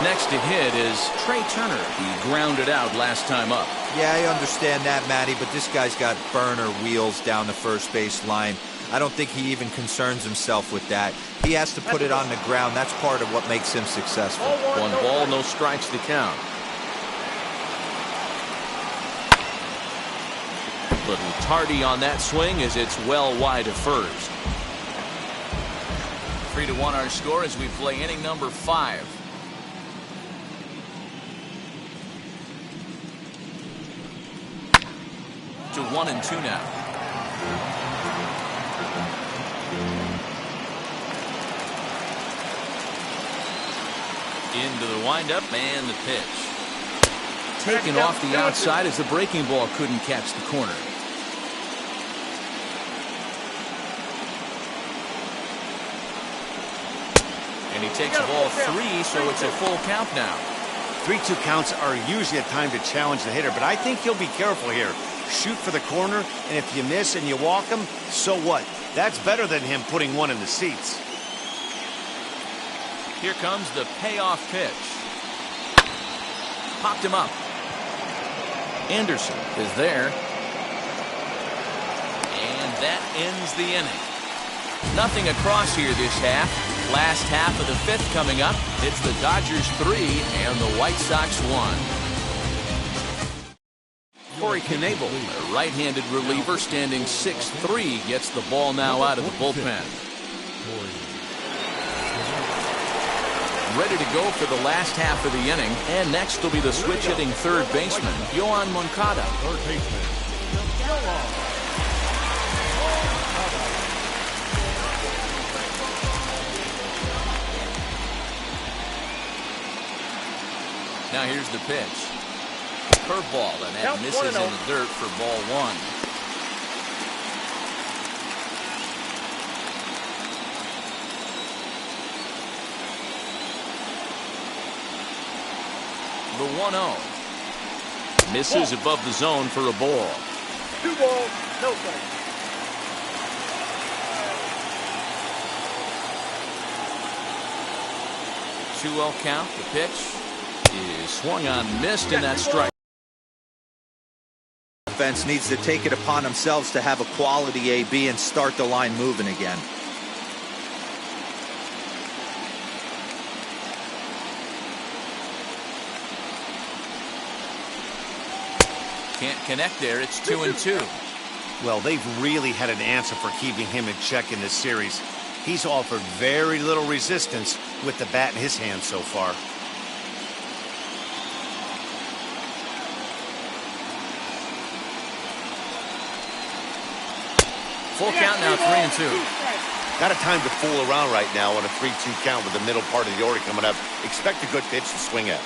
Next to hit is Trey Turner. He grounded out last time up. Yeah, I understand that, Matty, but this guy's got burner wheels down the first base line. I don't think he even concerns himself with that. He has to put it on the ground. That's part of what makes him successful. 1 ball, no strikes to count. Little tardy on that swing as it's well wide of first. 3-1 our score as we play inning number 5. To 1-2 now. Into the windup and the pitch. Taken off the outside as the breaking ball couldn't catch the corner. And he takes ball 3, so it's a full count now. 3-2 counts are usually a time to challenge the hitter, but I think he'll be careful here. Shoot for the corner, and if you miss and you walk him, so what? That's better than him putting one in the seats. Here comes the payoff pitch. Popped him up. Anderson is there. And that ends the inning. Nothing across here this half. Last half of the 5th coming up. It's the Dodgers 3 and the White Sox 1. Corey Knebel, a right-handed reliever standing 6'3", gets the ball now out of the bullpen. Ready to go for the last half of the inning, and next will be the switch-hitting third baseman, Yoan Moncada. Now here's the pitch. Curveball, and that Count misses 1-0. in the dirt for ball one. The 1-0. Misses above the zone for a ball. 2 balls, no strikes. 2-0 count. The pitch is swung on, missed, and that strike. Offense needs to take it upon themselves to have a quality AB and start the line moving again. Can't connect there. It's 2-2. Well, they've really had an answer for keeping him in check in this series. He's offered very little resistance with the bat in his hand so far. Full count now, 3-2. Not a time to fool around right now on a 3-2 count with the middle part of the order coming up. Expect a good pitch to swing at.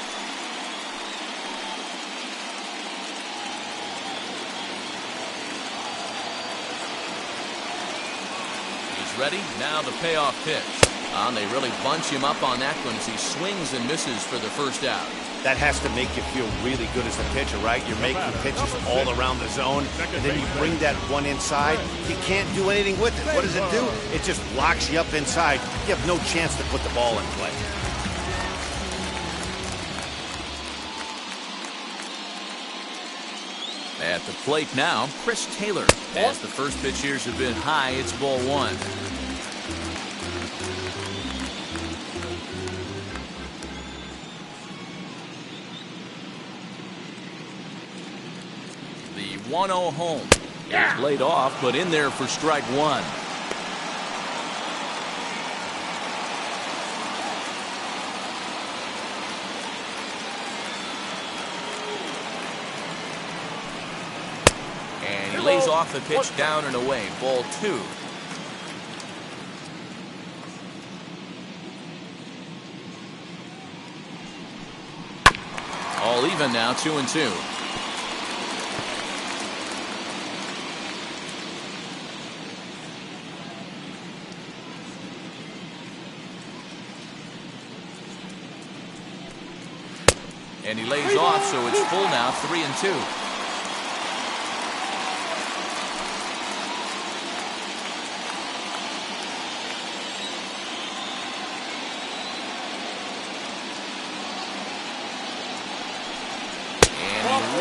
Ready? Now the payoff pitch. And they really bunch him up on that one as he swings and misses for the first out. That has to make you feel really good as a pitcher, right? You're making pitches all around the zone, and then you bring that one inside. You can't do anything with it. What does it do? It just locks you up inside. You have no chance to put the ball in play. At the plate now, Chris Taylor. As the first pitch years have been high, it's ball one. The 1-0 home. It's laid off, but in there for strike one. Lays off the pitch down and away. Ball two. All even now, 2-2. And he lays off, so it's full now, 3-2.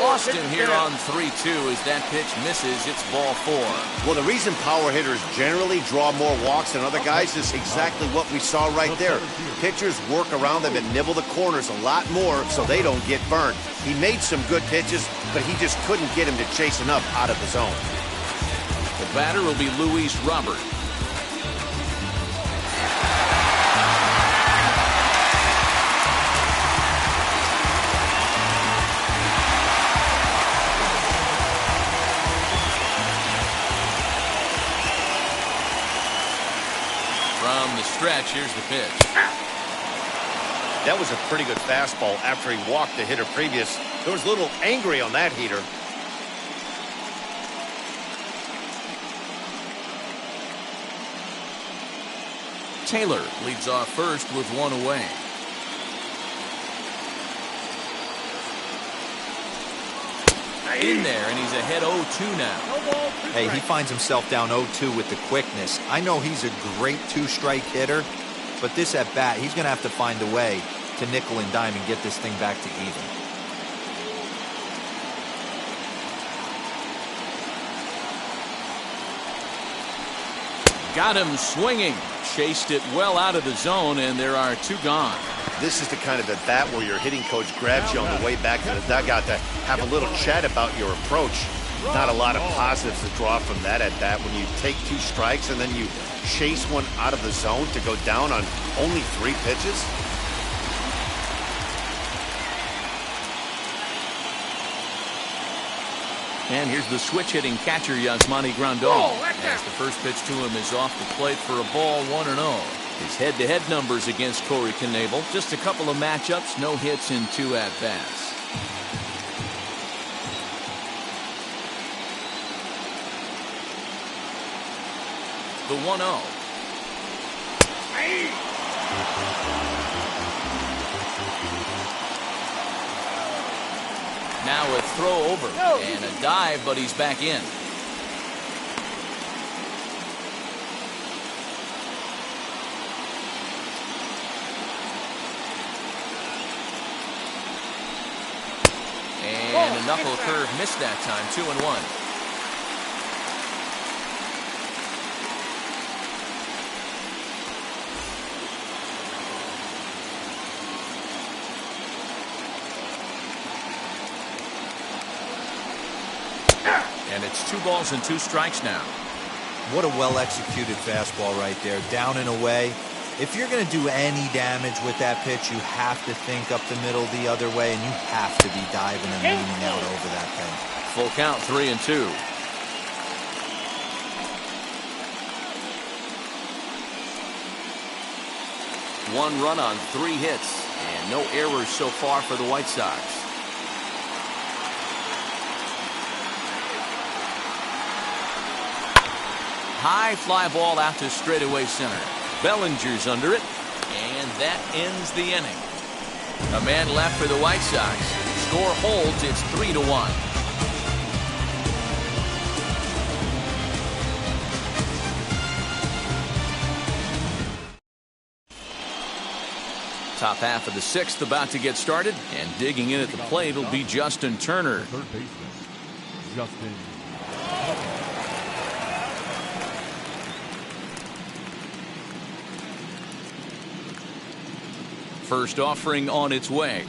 Lost him here on 3-2 as that pitch misses. It's ball four. Well, the reason power hitters generally draw more walks than other guys is exactly what we saw right there. Pitchers work around them and nibble the corners a lot more so they don't get burned. He made some good pitches, but he just couldn't get him to chase enough out of the zone. The batter will be Luis Robert. From the stretch, here's the pitch. That was a pretty good fastball after he walked the hitter previous. There was a little angry on that heater. Taylor leads off first with one away. In there, and he's ahead 0-2 now. Hey, he finds himself down 0-2 with the quickness. I know he's a great two-strike hitter, but this at bat, he's going to have to find a way to nickel and dime and get this thing back to even. Got him swinging. Chased it well out of the zone, and there are two gone. This is the kind of at bat where your hitting coach grabs you on the way back to the dugout to have a little chat about your approach. Not a lot of positives to draw from that at bat when you take two strikes and then you chase one out of the zone to go down on only 3 pitches. And here's the switch-hitting catcher, Yasmani Grandal. As the first pitch to him is off the plate for a ball, 1-0. His head-to-head numbers against Corey Knebel, just a couple of matchups, no hits in 2 at-bats. The 1-0. Now a throw over and a dive, but he's back in. And a knuckle curve missed that time. 2-1. And it's 2 balls and 2 strikes now. What a well-executed fastball right there, down and away. If you're going to do any damage with that pitch, you have to think up the middle the other way, and you have to be diving and leaning out over that thing. Full count, 3-2. One run on 3 hits, and no errors so far for the White Sox. High fly ball out to straightaway center. Bellinger's under it, and that ends the inning. A man left for the White Sox. Score holds. It's 3-1. Top half of the 6th about to get started, and digging in at the plate will be Justin Turner. Third baseman, Justin. First offering on its way.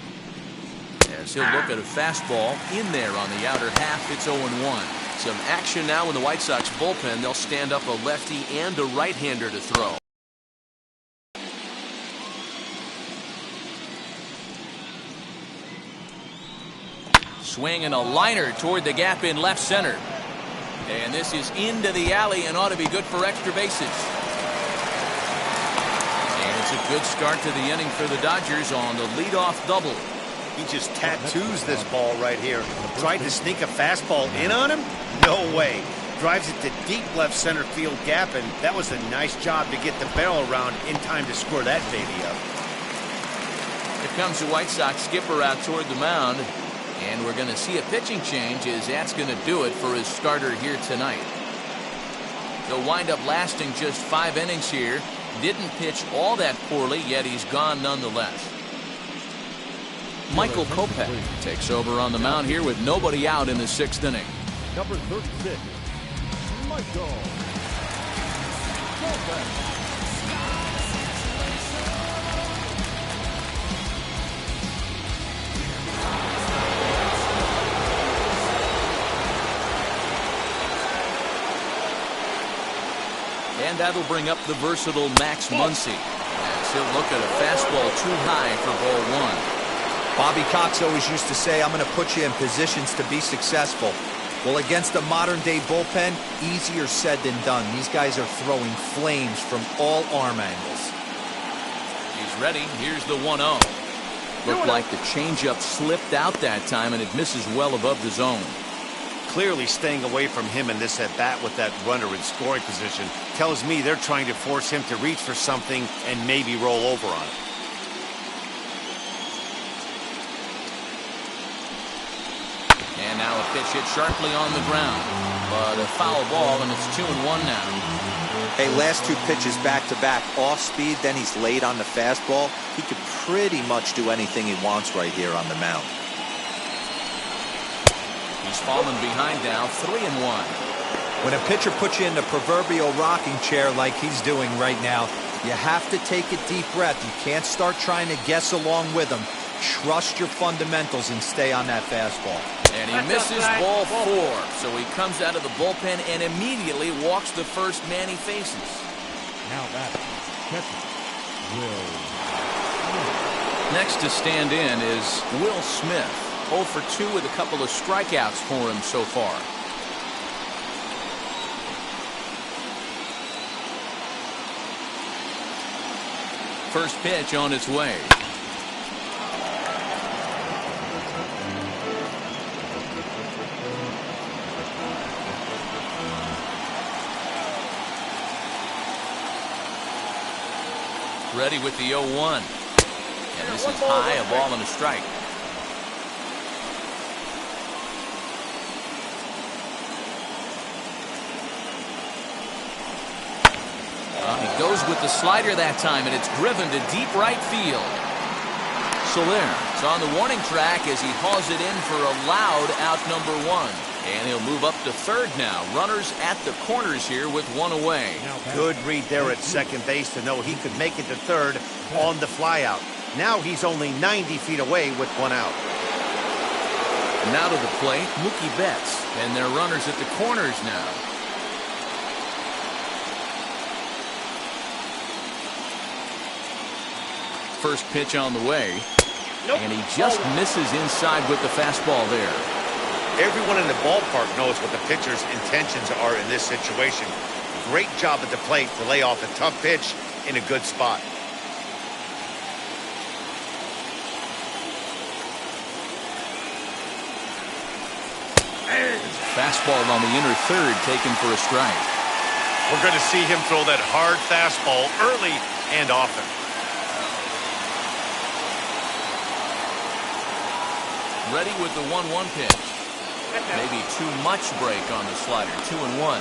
As he'll look at a fastball in there on the outer half. It's 0-1. Some action now in the White Sox bullpen. They'll stand up a lefty and a right-hander to throw. Swing and a liner toward the gap in left center. And this is into the alley and ought to be good for extra bases. It's a good start to the inning for the Dodgers on the leadoff double. He just tattoos this ball right here. Tried to sneak a fastball in on him? No way. Drives it to deep left center field gap, and that was a nice job to get the barrel around in time to score that baby up. Here comes the White Sox skipper out toward the mound, and we're going to see a pitching change as that's going to do it for his starter here tonight. They'll wind up lasting just 5 innings here. Didn't pitch all that poorly, yet he's gone nonetheless. Michael Kopech takes over on the mound here with nobody out in the 6th inning. Number 36, Michael Kopech. And that'll bring up the versatile Max Muncy, as he'll look at a fastball too high for ball 1. Bobby Cox always used to say, I'm going to put you in positions to be successful. Well, against a modern-day bullpen, easier said than done. These guys are throwing flames from all arm angles. He's ready. Here's the 1-0. Looked like the changeup slipped out that time, and it misses well above the zone. Clearly staying away from him in this at-bat with that runner in scoring position tells me they're trying to force him to reach for something and maybe roll over on it. And now a pitch hit sharply on the ground. But a foul ball, and it's 2-1 now. Hey, last 2 pitches back-to-back, off speed, then he's late on the fastball. He could pretty much do anything he wants right here on the mound. He's fallen behind now, 3-1. When a pitcher puts you in the proverbial rocking chair like he's doing right now, you have to take a deep breath. You can't start trying to guess along with him. Trust your fundamentals and stay on that fastball. And he misses ball 4. So he comes out of the bullpen and immediately walks the first man he faces. Now batting, catcher, Will. Next to stand in is Will Smith. 0 for 2 with a couple of strikeouts for him so far. First pitch on its way. Ready with the 0-1. And this is high, a ball and a strike. He goes with the slider that time, and it's driven to deep right field. Soler is on the warning track as he hauls it in for a loud out number 1. And he'll move up to third now. Runners at the corners here with one away. Good read there at second base to know he could make it to third on the flyout. Now he's only 90 feet away with one out. Now to the plate, Mookie Betts. And they're runners at the corners now. First pitch on the way. Nope. And he just misses inside with the fastball there. Everyone in the ballpark knows what the pitcher's intentions are in this situation. Great job at the plate to lay off a tough pitch in a good spot. Fastball on the inner third, taken for a strike. We're going to see him throw that hard fastball early and often. Ready with the 1-1 pitch. Maybe too much break on the slider. 2-1.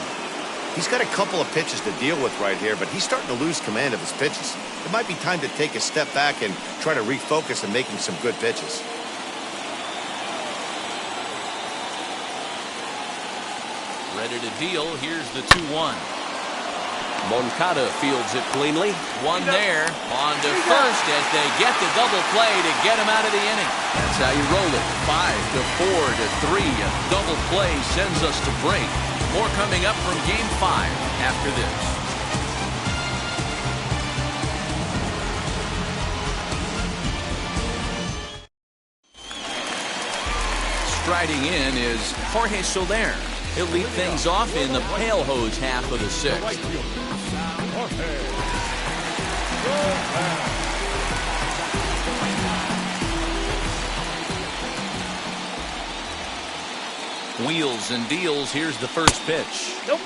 He's got a couple of pitches to deal with right here, but he's starting to lose command of his pitches. It might be time to take a step back and try to refocus on making some good pitches. Ready to deal. Here's the 2-1. Moncada fields it cleanly. One there. On to first as they get the double play to get him out of the inning. That's how you roll it. 5-4-3. A double play sends us to break. More coming up from Game 5 after this. Striding in is Jorge Soler. He'll lead things off in the pale hose half of the sixth. Wheels and deals. Here's the first pitch. Nope.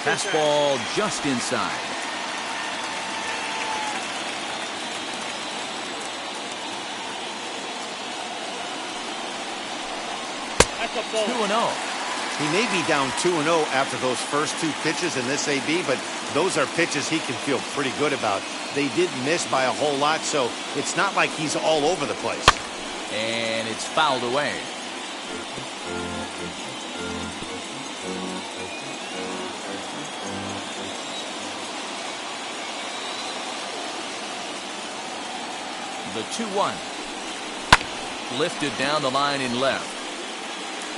Fastball just inside. That's a ball. 2-0. He may be down 2-0 after those first two pitches in this AB, but those are pitches he can feel pretty good about. They did miss by a whole lot, so it's not like he's all over the place. And it's fouled away. The 2-1. Lifted down the line in left.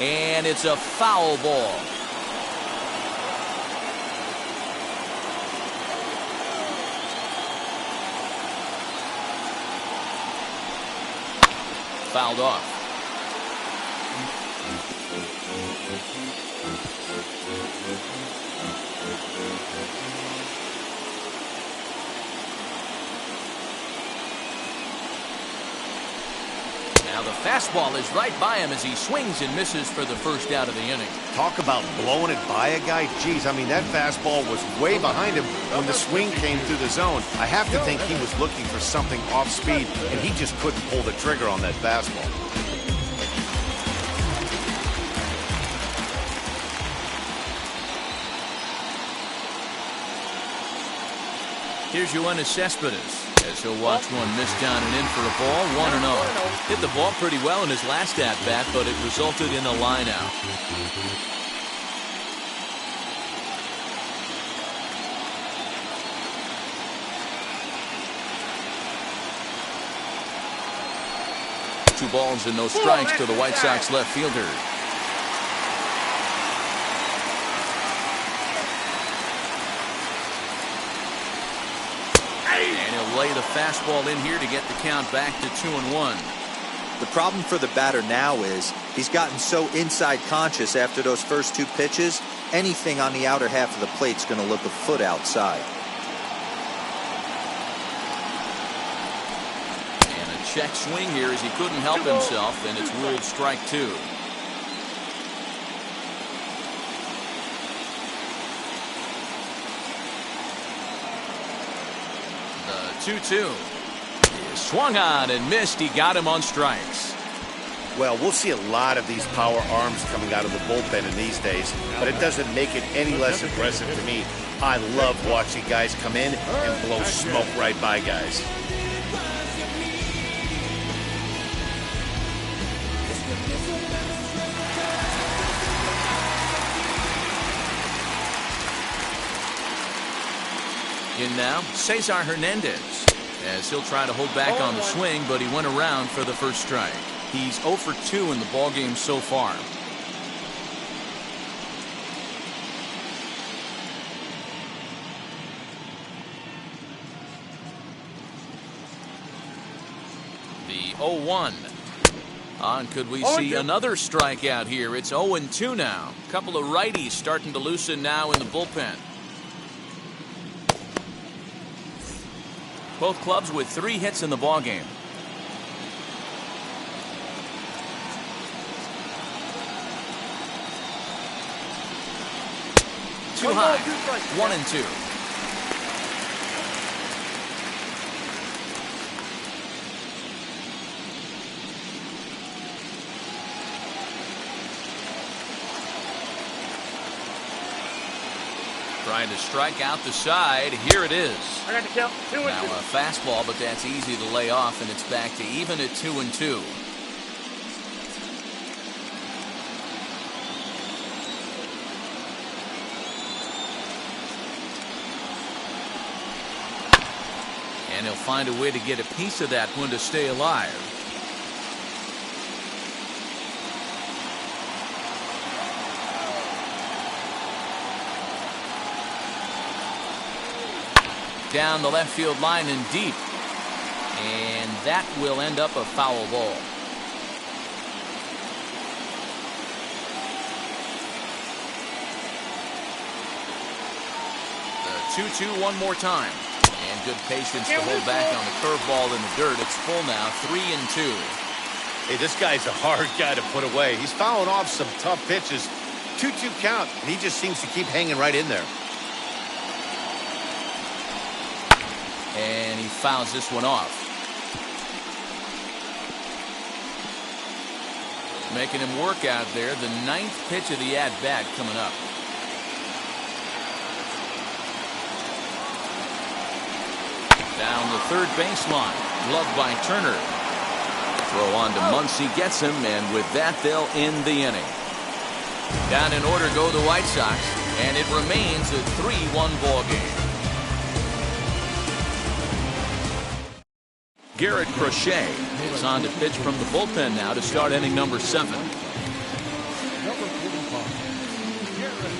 And it's a foul ball. Fouled off. Now the fastball is right by him as he swings and misses for the first out of the inning. Talk about blowing it by a guy. Geez, I mean, that fastball was way behind him when the swing came through the zone. I have to think he was looking for something off speed, and he just couldn't pull the trigger on that fastball. Here's Yoenis Cespedes as he'll watch one miss down and in for a ball. 1-0. Hit the ball pretty well in his last at-bat, but it resulted in a line out. Two balls and no strikes to the White Sox left fielder. Lay the fastball in here to get the count back to 2-1. The problem for the batter now is he's gotten so inside conscious after those first two pitches, anything on the outer half of the plate's going to look a foot outside. Check swing here as he couldn't help himself, and it's ruled strike two. The 2-2. Swung on and missed. He got him on strikes. Well, we'll see a lot of these power arms coming out of the bullpen in these days, but it doesn't make it any less impressive to me. I love watching guys come in and blow smoke right by guys. In now, Cesar Hernandez, as he'll try to hold back on the swing, but he went around for the first strike. He's 0 for 2 in the ballgame so far. The 0-1. And could we see another strikeout here? It's 0-2 now. A couple of righties starting to loosen now in the bullpen. Both clubs with 3 hits in the ballgame. Too high. 1-2. Trying to strike out the side. Here it is. I got to count 2-2. Now a fastball, but that's easy to lay off, and it's back to even at 2-2. And he'll find a way to get a piece of that one to stay alive. Down the left field line and deep. And that will end up a foul ball. The 2-2 one more time. And good patience to hold back on the curveball in the dirt. It's full now, 3-2. Hey, this guy's a hard guy to put away. He's fouling off some tough pitches. 2-2 count, and he just seems to keep hanging right in there. And he fouls this one off. Making him work out there. The 9th pitch of the at-bat coming up. Down the third baseline. Gloved by Turner. Throw on to Muncy, gets him, and with that they'll end the inning. Down in order go the White Sox, and it remains a 3-1 ball game. Garrett Crochet is on to pitch from the bullpen now to start inning number 7. Number 45, Garrett.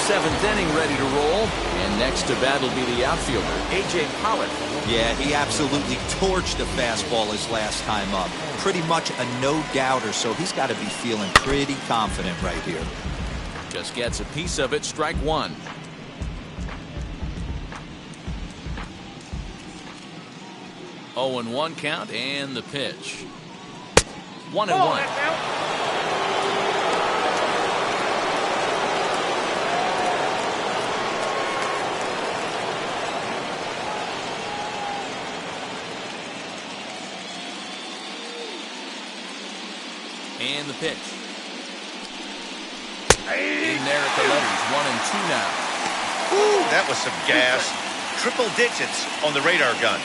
Seventh inning ready to roll, and next to bat will be the outfielder, A.J. Pollock. Yeah, he absolutely torched the fastball his last time up. Pretty much a no-doubter, so he's got to be feeling pretty confident right here. Just gets a piece of it, strike one. Oh, and 1 count, and the pitch. 1-1. And the pitch. In there at the letters, 1-2 now. Ooh, that was some gas. Triple digits on the radar gun.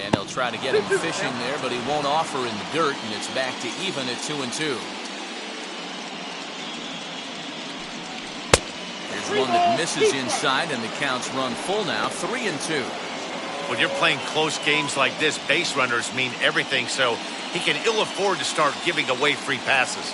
And he'll try to get him fishing there, but he won't offer in the dirt, and it's back to even at 2-2. Here's one that misses inside, and the count's run full now, 3-2. When you're playing close games like this, base runners mean everything, so he can ill afford to start giving away free passes.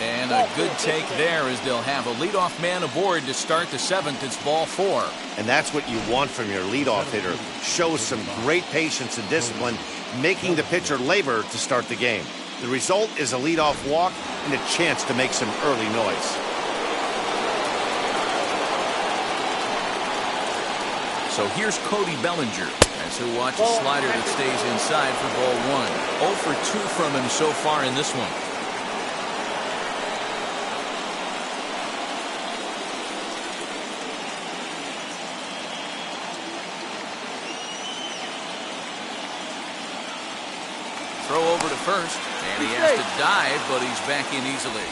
And a good take there as they'll have a leadoff man aboard to start the 7th. It's ball 4. And that's what you want from your leadoff hitter. Shows some great patience and discipline, making the pitcher labor to start the game. The result is a leadoff walk and a chance to make some early noise. So here's Cody Bellinger as he'll watch a slider that stays inside for ball 1. 0 for 2 from him so far in this one. Throw over to first, and he has to dive, but he's back in easily.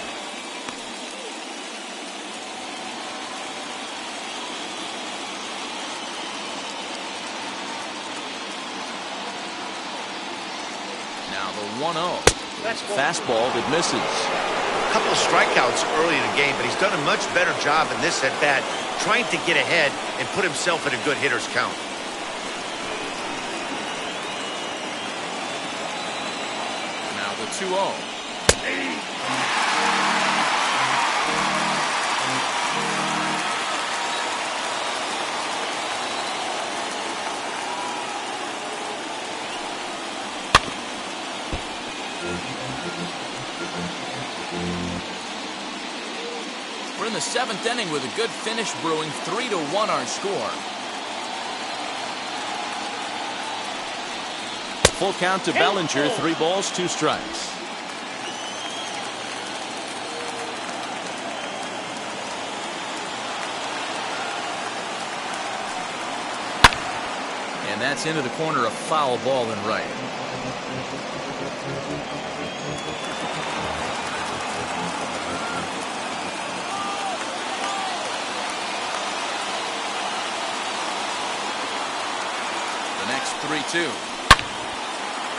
Now the 1-0. Fastball that misses. A couple of strikeouts early in the game, but he's done a much better job in this at-bat, trying to get ahead and put himself in a good hitter's count. Now the 2-0. We're in the 7th inning with a good finish brewing. 3-1 our score. Full count to Bellinger. 3 balls, 2 strikes. And that's into the corner, a foul ball and right. The next 3-2.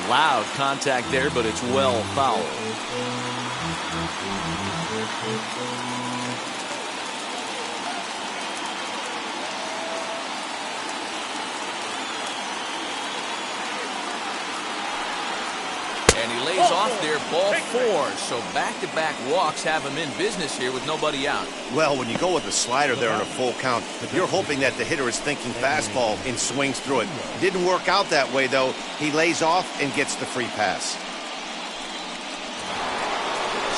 Loud contact there, but it's well fouled. And he lays off there, ball 4. So back-to-back walks have him in business here with nobody out. Well, when you go with a slider there in a full count, you're hoping that the hitter is thinking fastball and swings through it. Didn't work out that way, though. He lays off and gets the free pass.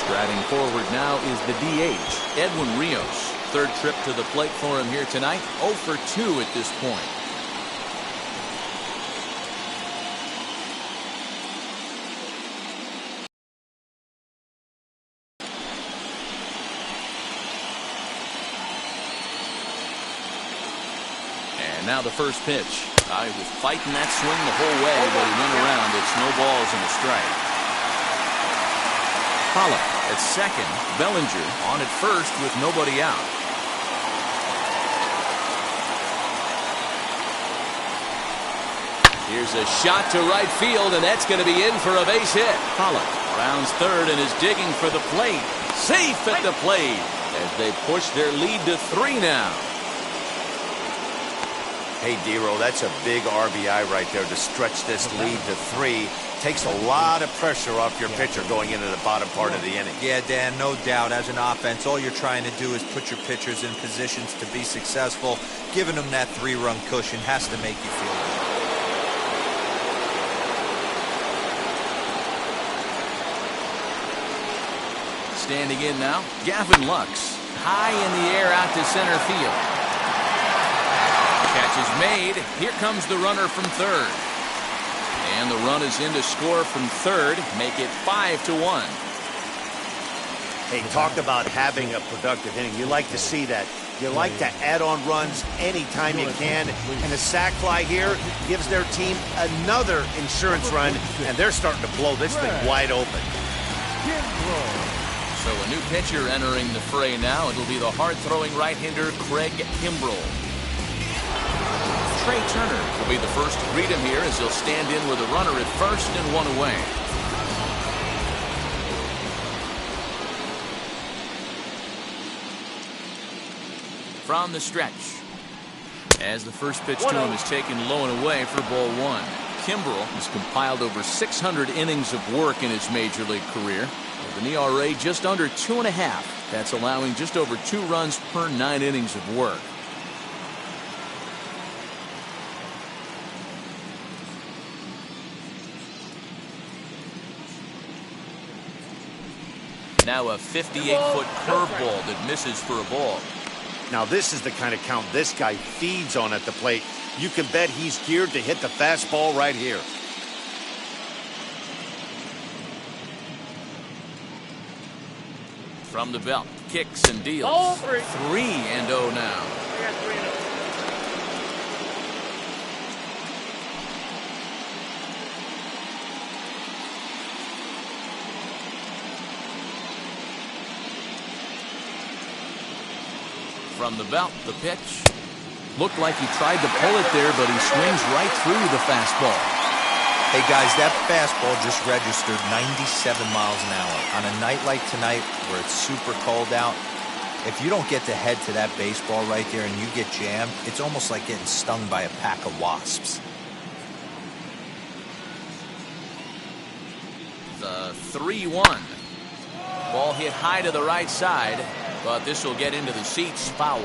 Striding forward now is the DH, Edwin Rios. 3rd trip to the plate for him here tonight. 0 for 2 at this point. Now the first pitch. He was fighting that swing the whole way, but he went around. It's no balls and a strike. Pollock at second. Bellinger on at first with nobody out. Here's a shot to right field, and that's going to be in for a base hit. Pollock rounds third and is digging for the plate. Safe at the plate as they push their lead to 3 now. Hey, Dero, that's a big RBI right there to stretch this lead to 3. Takes a lot of pressure off your pitcher going into the bottom part of the inning. Yeah, Dan, no doubt. As an offense, all you're trying to do is put your pitchers in positions to be successful. Giving them that 3-run cushion has to make you feel good. Standing in now, Gavin Lux. High in the air out to center field. Catch is made. Here comes the runner from third. And the run is in to score from third. Make it 5-1. Hey, talk about having a productive inning. You like to see that. You like to add on runs anytime you can. And the sac fly here gives their team another insurance run. And they're starting to blow this thing wide open. So a new pitcher entering the fray now. It'll be the hard-throwing right-hander Craig Kimbrell. Trey Turner will be the first to greet him here as he'll stand in with a runner at first and 1 away. From the stretch, as the first pitch to him is taken low and away for ball 1. Kimbrell has compiled over 600 innings of work in his major league career with an ERA just under 2.5. That's allowing just over 2 runs per 9 innings of work. Now a 58-foot curveball that misses for a ball. Now this is the kind of count this guy feeds on at the plate. You can bet he's geared to hit the fastball right here. From the belt, kicks and deals. 3-0 now. From the belt, the pitch. Looked like he tried to pull it there, but he swings right through the fastball. Hey guys, that fastball just registered 97 miles an hour. On a night like tonight where it's super cold out, if you don't get to head to that baseball right there and you get jammed, it's almost like getting stung by a pack of wasps. The 3-1. Ball hit high to the right side, but this will get into the seats, foul.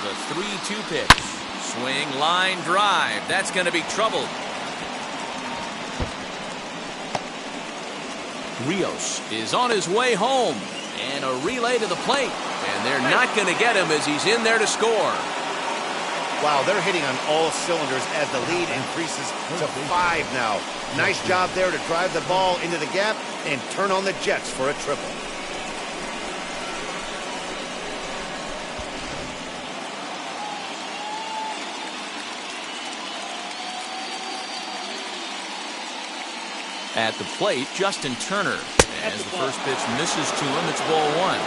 The 3-2 pitch. Swing, line, drive. That's going to be trouble. Rios is on his way home. And a relay to the plate. And they're not going to get him as he's in there to score. Wow, they're hitting on all cylinders as the lead increases to 5 now. Nice job there to drive the ball into the gap and turn on the Jets for a triple. At the plate, Justin Turner. As the first pitch misses to him, it's ball 1.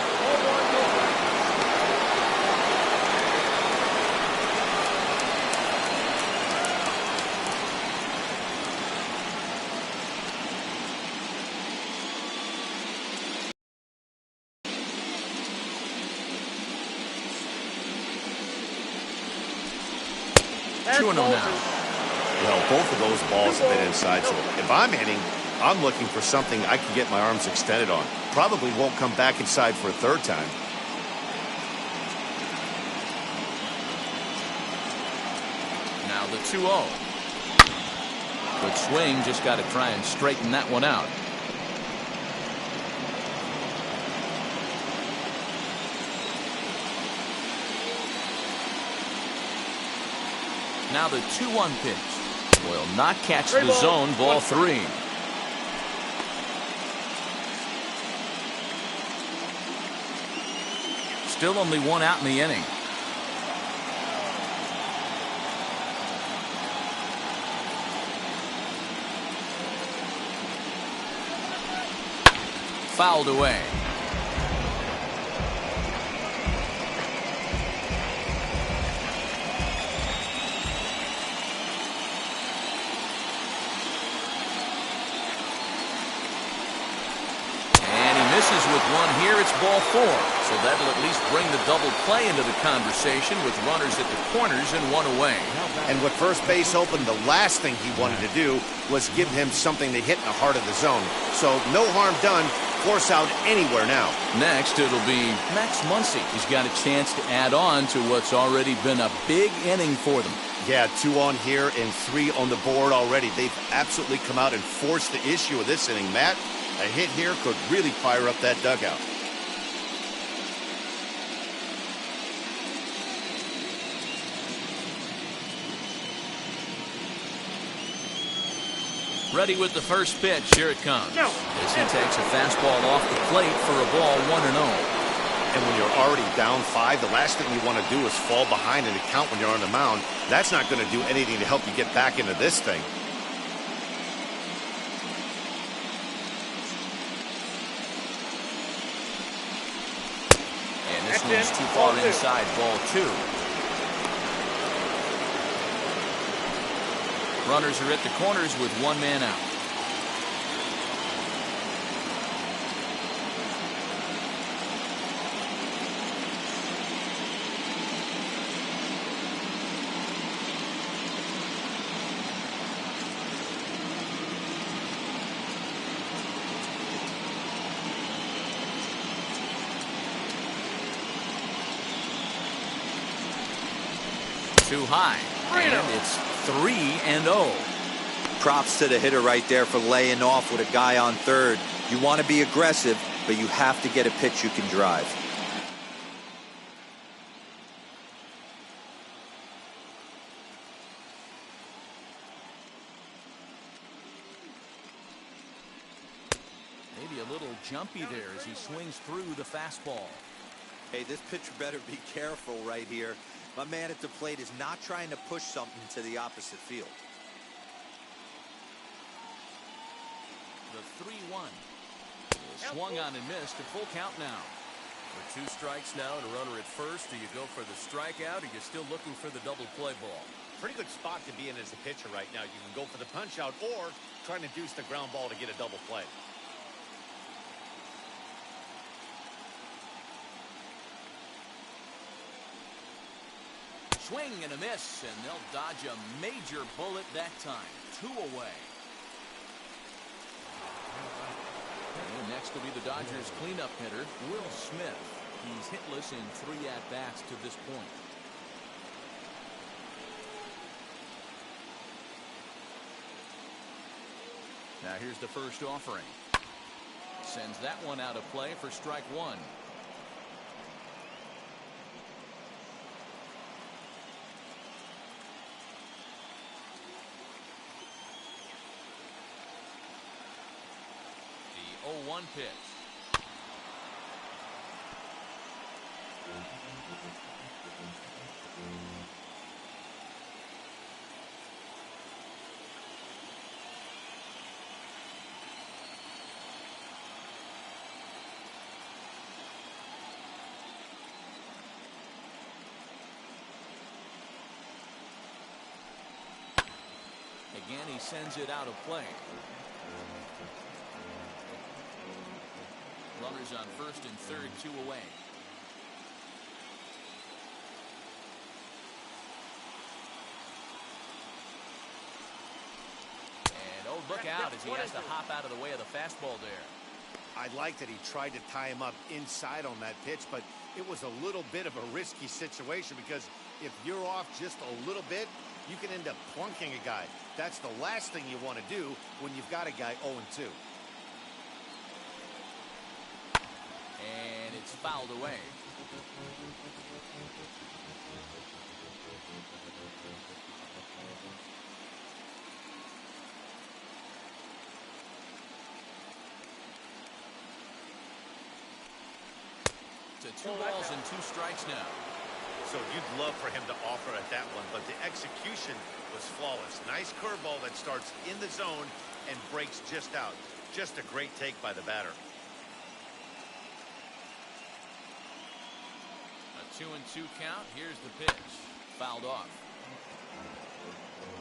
Two and 0 now. Well, both of those balls have been inside, so if I'm hitting, I'm looking for something I can get my arms extended on. Probably won't come back inside for a third time. Now the 2-0. Good swing, just got to try and straighten that one out. Now the 2-1 pitch will not catch the zone, ball 3. Still only 1 out in the inning. Fouled away. With 1 here, it's ball 4. So that'll at least bring the double play into the conversation with runners at the corners and 1 away. And with first base open, the last thing he wanted to do was give him something to hit in the heart of the zone. So no harm done. Force out anywhere now. Next, it'll be Max Muncy. He's got a chance to add on to what's already been a big inning for them. Yeah, 2 on here and 3 on the board already. They've absolutely come out and forced the issue of this inning, Matt. A hit here could really fire up that dugout. Ready with the first pitch. Here it comes. As he takes a fastball off the plate for a ball 1-0. And when you're already down 5, the last thing you want to do is fall behind in a count when you're on the mound. That's not going to do anything to help you get back into this thing. This one's too far inside, ball 2. Runners are at the corners with 1 man out. Too high. And it's 3-0. Props to the hitter right there for laying off with a guy on third. You want to be aggressive, but you have to get a pitch you can drive. Maybe a little jumpy there as he swings through the fastball. Hey, this pitcher better be careful right here. My man at the plate is not trying to push something to the opposite field. The 3-1. Swung on and missed. A full count now. For 2 strikes now and a runner at first. Do you go for the strikeout, or are you still looking for the double play ball? Pretty good spot to be in as a pitcher right now. You can go for the punch out or try and induce the ground ball to get a double play. Swing and a miss, and they'll dodge a major bullet that time. 2 away. And next will be the Dodgers cleanup hitter, Will Smith. He's hitless in 3 at-bats to this point. Now here's the first offering. Sends that one out of play for strike 1. The 0-1 pitch. Again, he sends it out of play. Runners on first and third, 2 away. And oh, look out as he has to hop out of the way of the fastball there. I like that he tried to tie him up inside on that pitch, but it was a little bit of a risky situation because if you're off just a little bit, you can end up plunking a guy. That's the last thing you want to do when you've got a guy 0-2. And it's fouled away. To 2 balls and 2 strikes now. So you'd love for him to offer at that one, but the execution was flawless. Nice curveball that starts in the zone and breaks just out. Just a great take by the batter. A 2-2 count. Here's the pitch. Fouled off.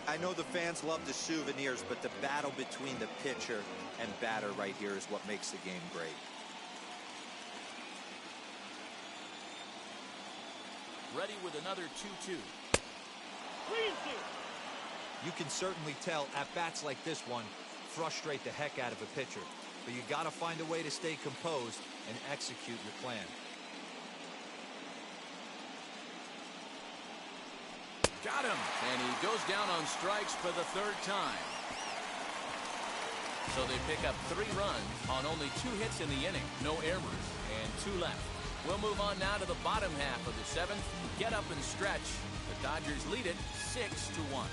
I know the fans love the souvenirs, but the battle between the pitcher and batter right here is what makes the game great. Ready with another 2-2. You can certainly tell at-bats like this one frustrate the heck out of a pitcher, but you got to find a way to stay composed and execute your plan. Got him, and he goes down on strikes for the 3rd time. So they pick up 3 runs on only 2 hits in the inning. No errors, and 2 left. We'll move on now to the bottom half of the 7th. Get up and stretch. The Dodgers lead it 6-1.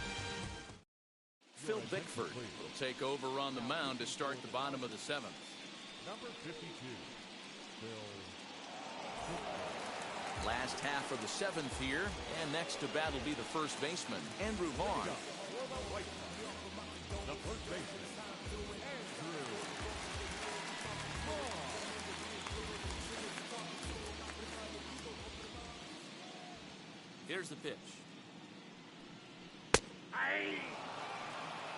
Phil Bickford will take over on the mound to start the bottom of the 7th. Number 52, Phil. Last half of the 7th here, and next to bat will be the first baseman, Andrew Vaughn. The first baseman, Andrew. Here's the pitch.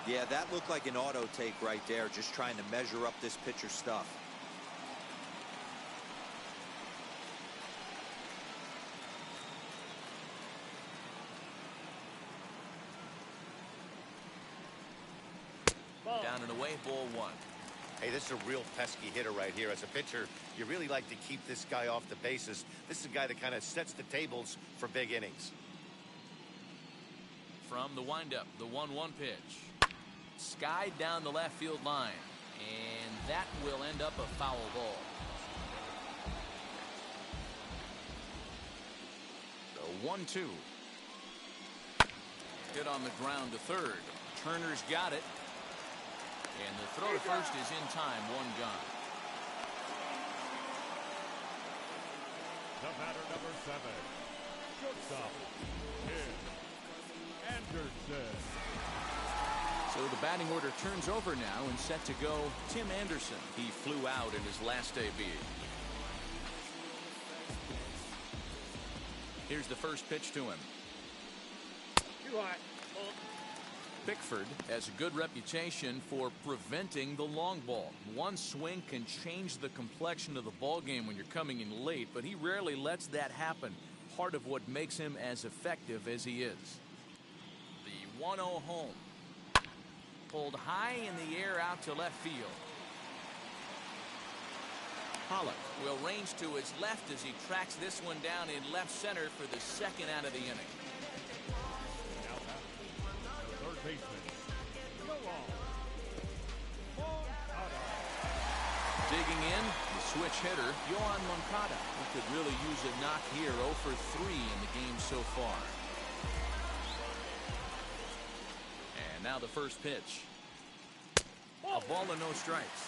Yeah, that looked like an auto take right there, just trying to measure up this pitcher's stuff. Down and away, ball 1. Hey, this is a real pesky hitter right here. As a pitcher, you really like to keep this guy off the bases. This is a guy that kind of sets the tables for big innings. from the windup, the 1-1 pitch. Skied down the left field line, and that will end up a foul ball. The 1-2. Hit on the ground to third. Turner's got it. And the throw to first is in time, 1 gone. The batter, number 7, shortstop, Tim Anderson. So the batting order turns over now and set to go Tim Anderson. He flew out in his last AB. Here's the first pitch to him. Too hot. Pickford has a good reputation for preventing the long ball. One swing can change the complexion of the ball game when you're coming in late, but he rarely lets that happen. Part of what makes him as effective as he is. The 1-0 home. Pulled high in the air out to left field. Pollock will range to his left as he tracks this one down in left center for the second out of the inning. Now back, the third baseman, Digging in, the switch hitter, Yohan Moncada, who could really use a knock here. 0 for 3 in the game so far. And now the first pitch. A ball and no strikes.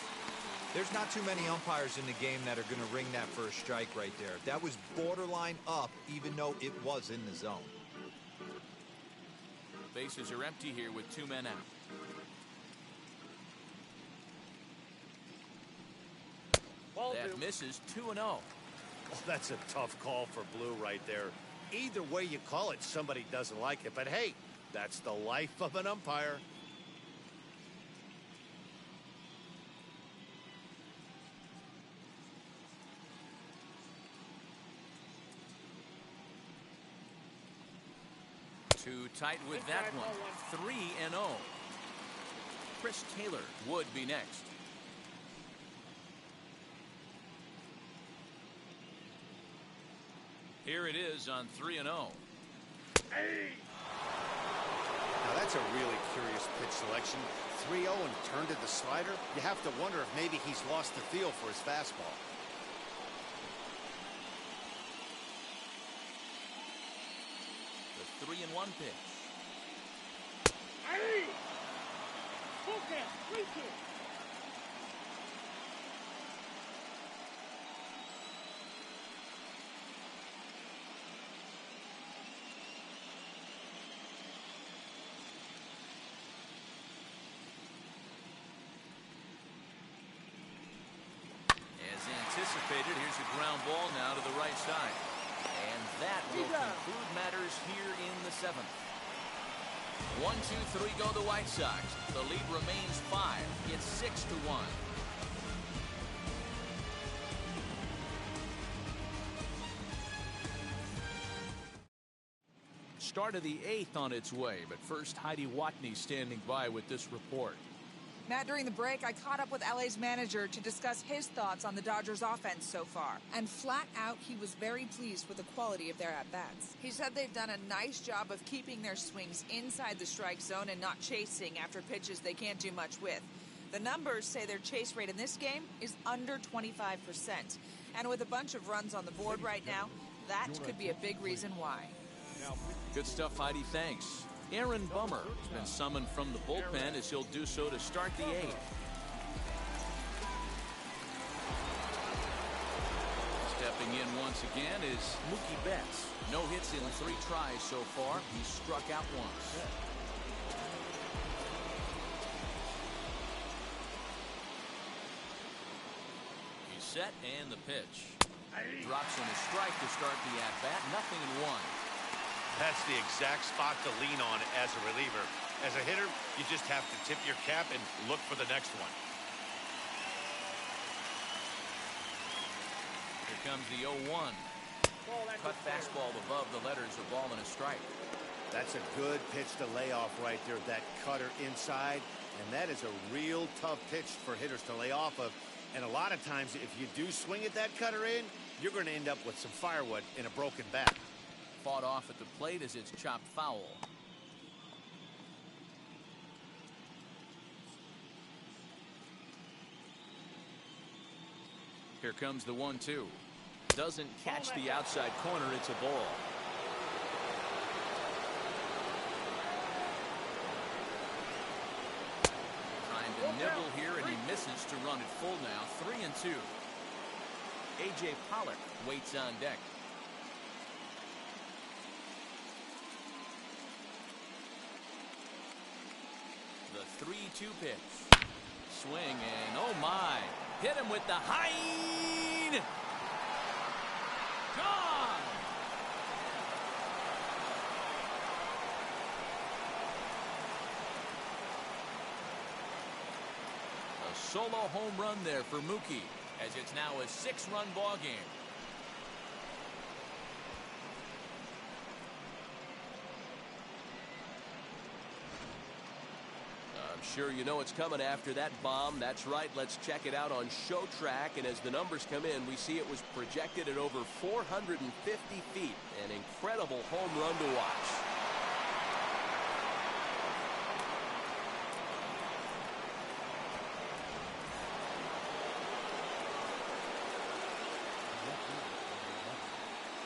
There's not too many umpires in the game that are going to ring that first strike right there. That was borderline up, even though it was in the zone. Bases are empty here with 2 men out. That misses 2-0. Oh, that's a tough call for Blue right there. Either way you call it, somebody doesn't like it. But hey, that's the life of an umpire. Too tight with that one. 3-0. Chris Taylor would be next. Here it is on 3-0. Now that's a really curious pitch selection. 3-0 and turned to the slider. You have to wonder if maybe he's lost the feel for his fastball. The 3-1 pitch. Hey! Focus! 3-2. Anticipated. Here's a ground ball now to the right side. And that will conclude matters here in the 7th. 1-2-3 go the White Sox. The lead remains 5. It's 6-1. Start of the 8th on its way, but first Heidi Watney standing by with this report. Matt, during the break, I caught up with LA's manager to discuss his thoughts on the Dodgers' offense so far. And flat out, he was very pleased with the quality of their at-bats. He said they've done a nice job of keeping their swings inside the strike zone and not chasing after pitches they can't do much with. The numbers say their chase rate in this game is under 25%. And with a bunch of runs on the board right now, that could be a big reason why. Good stuff, Heidi. Thanks. Aaron Bummer has been summoned from the bullpen as he'll do so to start the 8th. Stepping in once again is Mookie Betts. No hits in 3 tries so far. He's struck out once. He's set and the pitch. Drops in a strike to start the at-bat. Nothing in 1. That's the exact spot to lean on as a reliever. As a hitter, you just have to tip your cap and look for the next one. Here comes the 0-1. Cut fastball above the letters, a ball and a strike. That's a good pitch to lay off right there, that cutter inside. And that is a real tough pitch for hitters to lay off of. And a lot of times, if you do swing at that cutter in, you're going to end up with some firewood in a broken bat. Fought off at the plate as it's chopped foul. Here comes the 1-2. Doesn't catch the outside corner. It's a ball. Trying to nibble here, and he misses to run it full now. 3-2. A.J. Pollock waits on deck. The 3-2 pitch. Swing, and oh my. Hit him with the hind. Gone. A solo home run there for Mookie, as it's now a 6-run ball game. Sure, you know it's coming after that bomb. That's right. Let's check it out on Show Track. And as the numbers come in, we see it was projected at over 450 feet. An incredible home run to watch.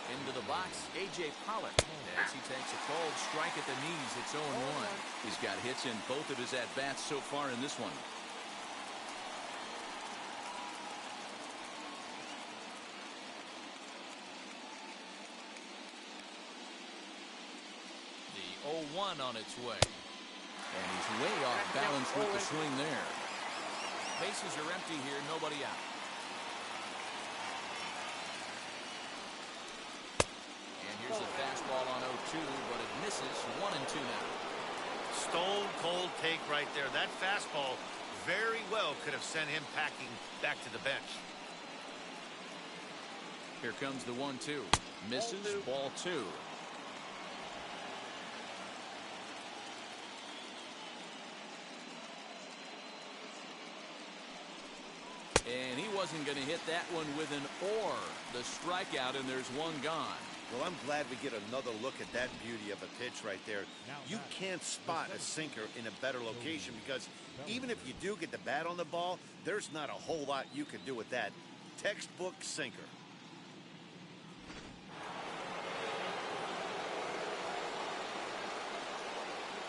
Into the box, A.J. Pollock, as he takes a cold strike at the knees. It's 0-1. He's got hits in both of his at-bats so far in this one. The 0-1 on its way. And he's way off balance with the swing there. Bases are empty here, nobody out. Here's a fastball on 0-2, but it misses. 1-2 now. Stone cold take right there. That fastball very well could have sent him packing back to the bench. Here comes the 1-2. Misses. Ball 2. And he wasn't going to hit that one with an or. The strikeout, and there's one gone. Well, I'm glad we get another look at that beauty of a pitch right there. You can't spot a sinker in a better location, because even if you do get the bat on the ball, there's not a whole lot you can do with that. Textbook sinker.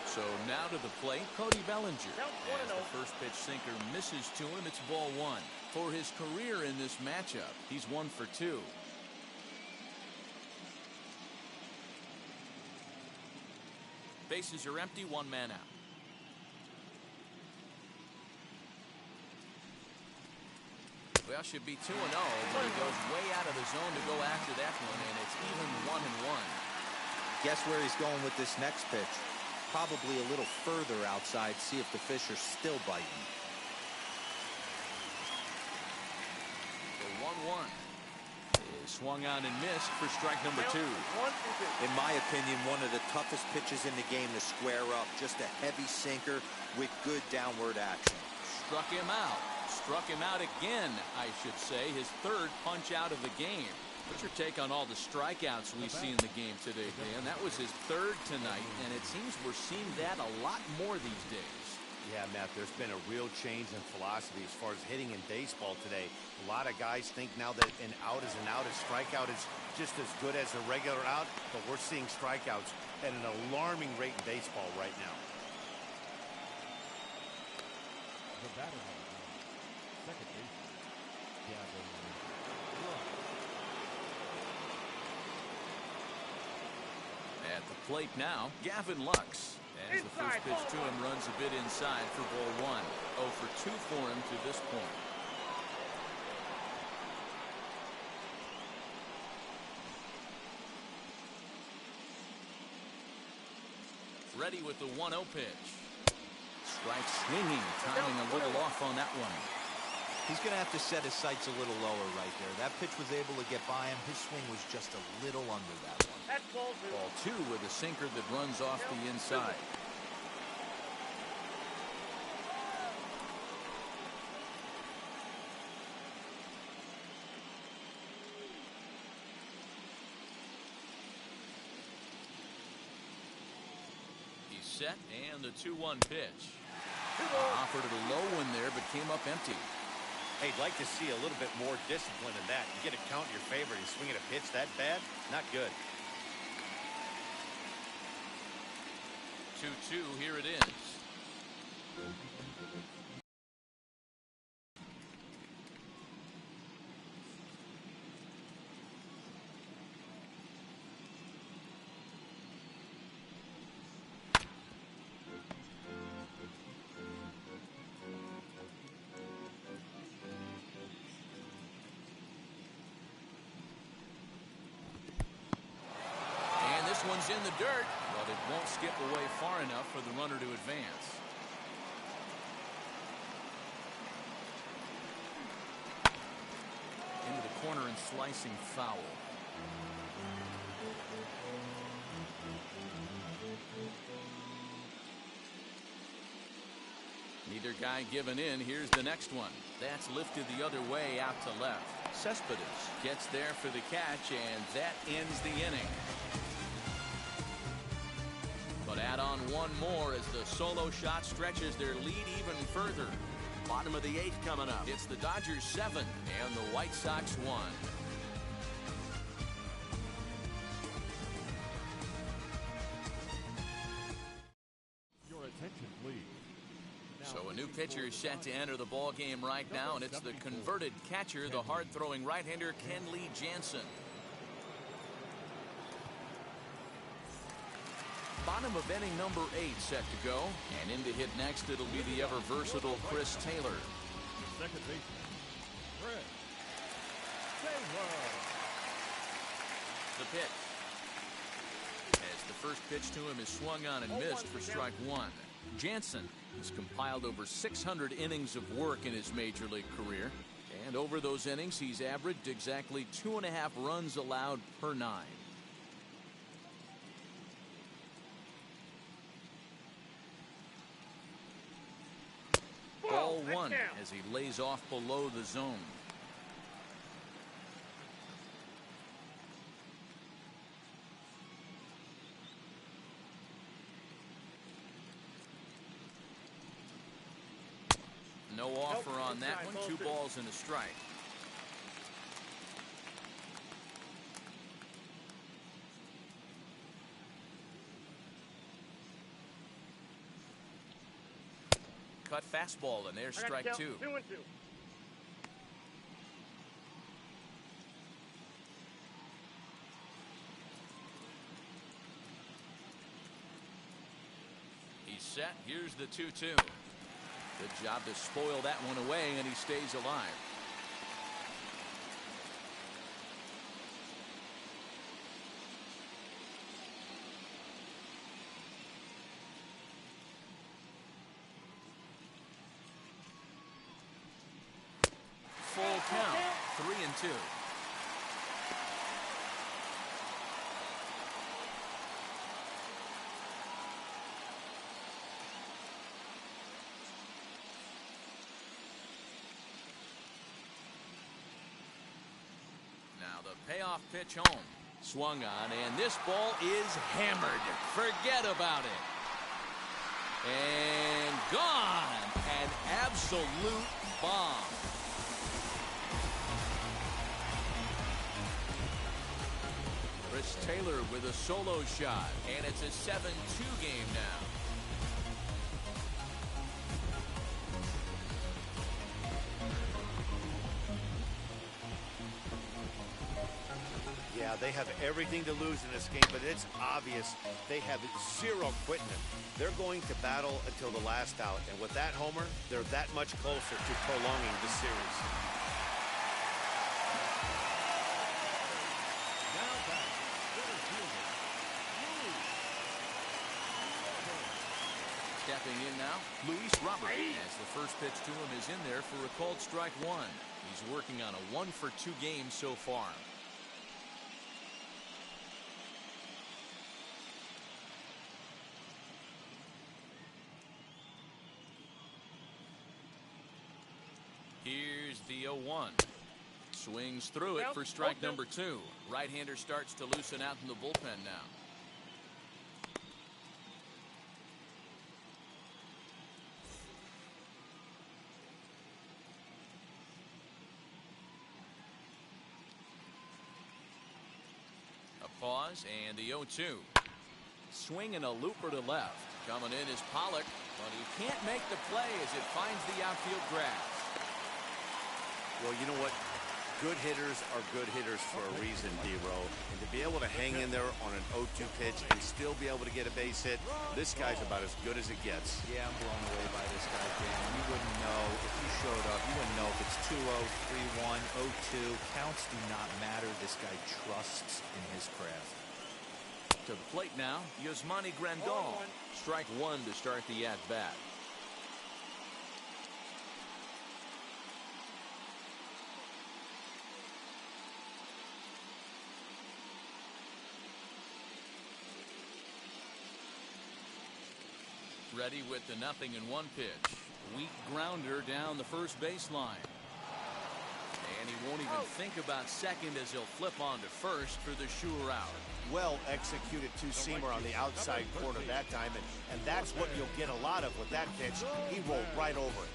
So now to the plate, Cody Bellinger. As the first pitch sinker misses to him, it's ball 1. For his career in this matchup, he's 1 for 2. Bases are empty, 1 man out. Well, should be 2-0, but he goes way out of the zone to go after that one, and it's even 1-1. Guess where he's going with this next pitch? Probably a little further outside, see if the fish are still biting. The 1-1 is swung on and missed for strike number 2. In my opinion, one of the toughest pitches in the game to square up. Just a heavy sinker with good downward action. Struck him out. Struck him out again, I should say. His 3rd punch out of the game. What's your take on all the strikeouts we see in the game today, Dan? That was his 3rd tonight, and it seems we're seeing that a lot more these days. Yeah, Matt, there's been a real change in philosophy as far as hitting in baseball today. A lot of guys think now that an out is an out, a strikeout is just as good as a regular out, but we're seeing strikeouts at an alarming rate in baseball right now. The batter on the mound. Second baseman, Gavin. At the plate now, Gavin Lux. As the first pitch to him runs a bit inside for ball 1. 0 for 2 for him to this point. Ready with the 1-0 pitch. Strike swinging, timing a little off on that one. He's going to have to set his sights a little lower right there. That pitch was able to get by him. His swing was just a little under that one. That's ball 2. Ball 2 with a sinker that runs off the inside. He's set, and the 2-1 pitch. Offered it a low one there, but came up empty. Hey, I'd like to see a little bit more discipline in that. You get a count in your favor and swinging a pitch that bad? Not good. 2-2, here it is. This one's in the dirt, but it won't skip away far enough for the runner to advance. Into the corner and slicing foul. Neither guy giving in. Here's the next one. That's lifted the other way out to left. Cespedes gets there for the catch, and that ends the inning. But add on one more as the solo shot stretches their lead even further. Bottom of the 8th coming up. It's the Dodgers 7 and the White Sox 1. Your attention, please. So a new pitcher is set to enter the ball game right now, and it's the converted catcher, the hard-throwing right-hander Kenley Jansen. Bottom of inning number 8 set to go, and in to hit next it'll be the ever-versatile Chris Taylor. Second baseman, Chris Taylor. The pitch. As the first pitch to him is swung on and missed for strike one. Jansen has compiled over 600 innings of work in his major league career, and over those innings he's averaged exactly 2.5 runs allowed per 9. Ball one as he lays off below the zone. No offer on that one. 2 balls and a strike. Cut fastball, and there's strike 2. 2-2. He's set. Here's the 2-2. Good job to spoil that one away, and he stays alive. Full count, 3-2. Now the payoff pitch home. Swung on, and this ball is hammered. Forget about it. And gone. An absolute bomb. Chris Taylor with a solo shot, and it's a 7-2 game now. Yeah, they have everything to lose in this game, but it's obvious they have zero quitting it. They're going to battle until the last out, and with that homer, they're that much closer to prolonging the series. Now back, center fielder, Stepping in now, Luis Robert, as the first pitch to him is in there for a called strike 1. He's working on a 1-for-2 game so far. Here's the 0-1. Swings through it for strike number 2. Right-hander starts to loosen out in the bullpen now. Pause and the 0-2. Swing and a looper to left. Coming in is Pollock, but he can't make the play as it finds the outfield grass. Well, you know what? Good hitters are good hitters for a reason, D-Row. And to be able to hang in there on an 0-2 pitch and still be able to get a base hit, this guy's about as good as it gets. Yeah, I'm blown away by this guy, Dan. You wouldn't know if he showed up. You wouldn't know if it's 2-0, 3-1, 0-2. Counts do not matter. This guy trusts in his craft. To the plate now, Yasmani Grandal. Strike one to start the at-bat. Ready with the 0-1 pitch. Weak grounder down the first baseline. And he won't even think about second as he'll flip on to first for the sure out. Well executed two-seamer on the outside corner that time, and that's what you'll get a lot of with that pitch. He rolled right over it.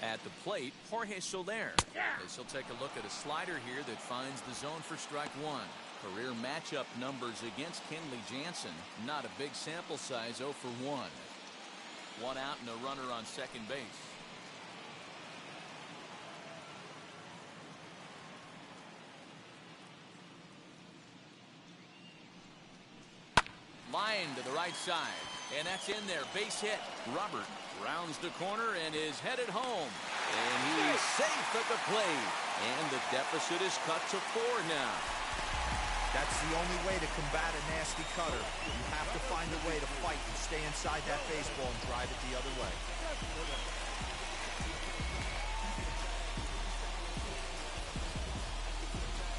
At the plate, Jorge Soler. As he'll take a look at a slider here that finds the zone for strike one. Career matchup numbers against Kenley Jansen. Not a big sample size, 0 for 1. One out and a runner on second base. Line to the right side. And that's in there. Base hit. Robert rounds the corner and is headed home. And he's safe at the plate. And the deficit is cut to 4 now. That's the only way to combat a nasty cutter. You have to find a way to fight and stay inside that baseball and drive it the other way.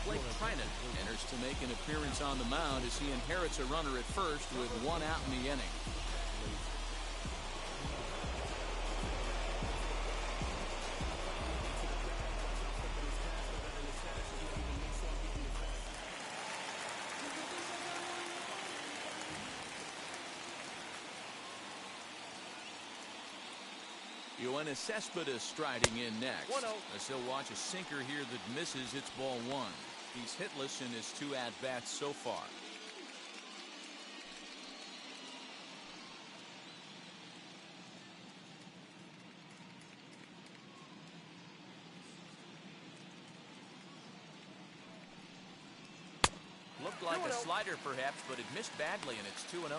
Blake Trinan enters to make an appearance on the mound as he inherits a runner at first with 1 out in the inning. Yoenis Cespedes striding in next. As he'll watch a sinker here that misses. It's ball 1. He's hitless in his 2 at-bats so far. Looked like a slider perhaps, but it missed badly, and it's 2-0.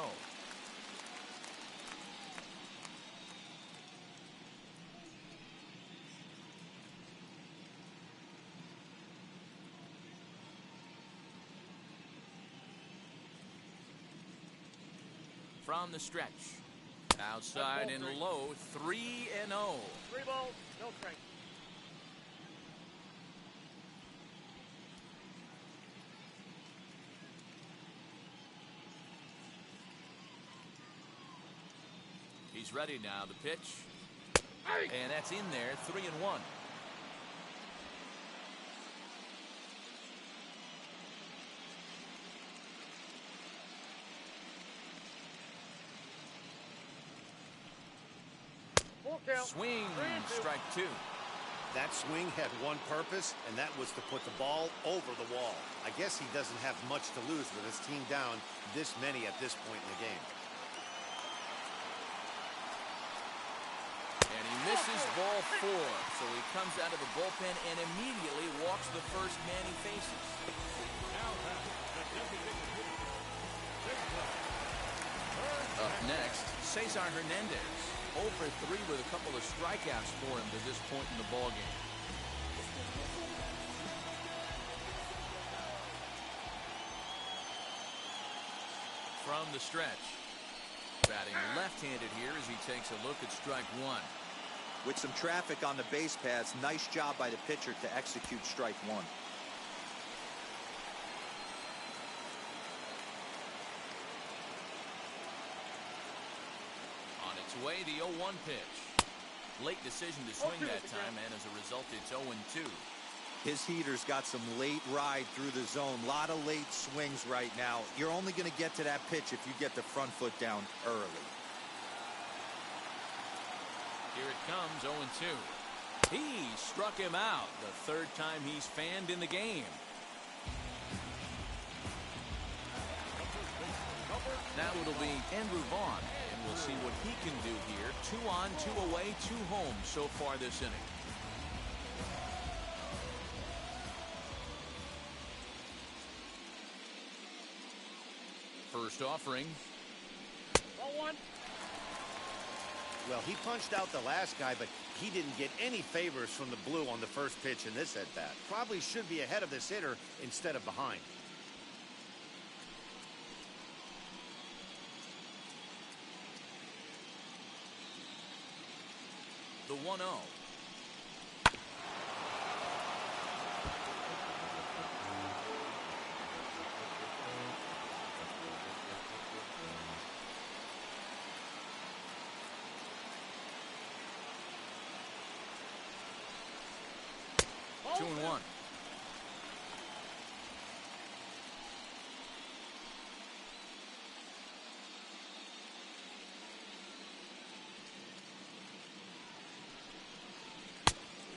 From the stretch. Outside and low, 3-0. 3 balls, no strike. He's ready now. The pitch. And that's in there. 3-1. Swing, strike 2. That swing had one purpose, and that was to put the ball over the wall. I guess he doesn't have much to lose with his team down this many at this point in the game. And he misses ball 4, so he comes out of the bullpen and immediately walks the first man he faces. Up next, Cesar Hernandez. 0 for 3 with a couple of strikeouts for him to this point in the ballgame. From the stretch. Batting left-handed here as he takes a look at strike 1. With some traffic on the base paths, nice job by the pitcher to execute strike 1. Way the 0-1 pitch. Late decision to swing that time, and as a result it's 0-2. His heater's got some late ride through the zone. A lot of late swings right now. You're only going to get to that pitch if you get the front foot down early. Here it comes, 0-2. He struck him out, the third time he's fanned in the game. Now it'll be Andrew Vaughn, and we'll see what he can do here. 2 on, 2 away, 2 home so far this inning. First offering. Ball 1. Well, he punched out the last guy, but he didn't get any favors from the blue on the first pitch in this at-bat. Probably should be ahead of this hitter instead of behind. The 1-0. Ball 2-1.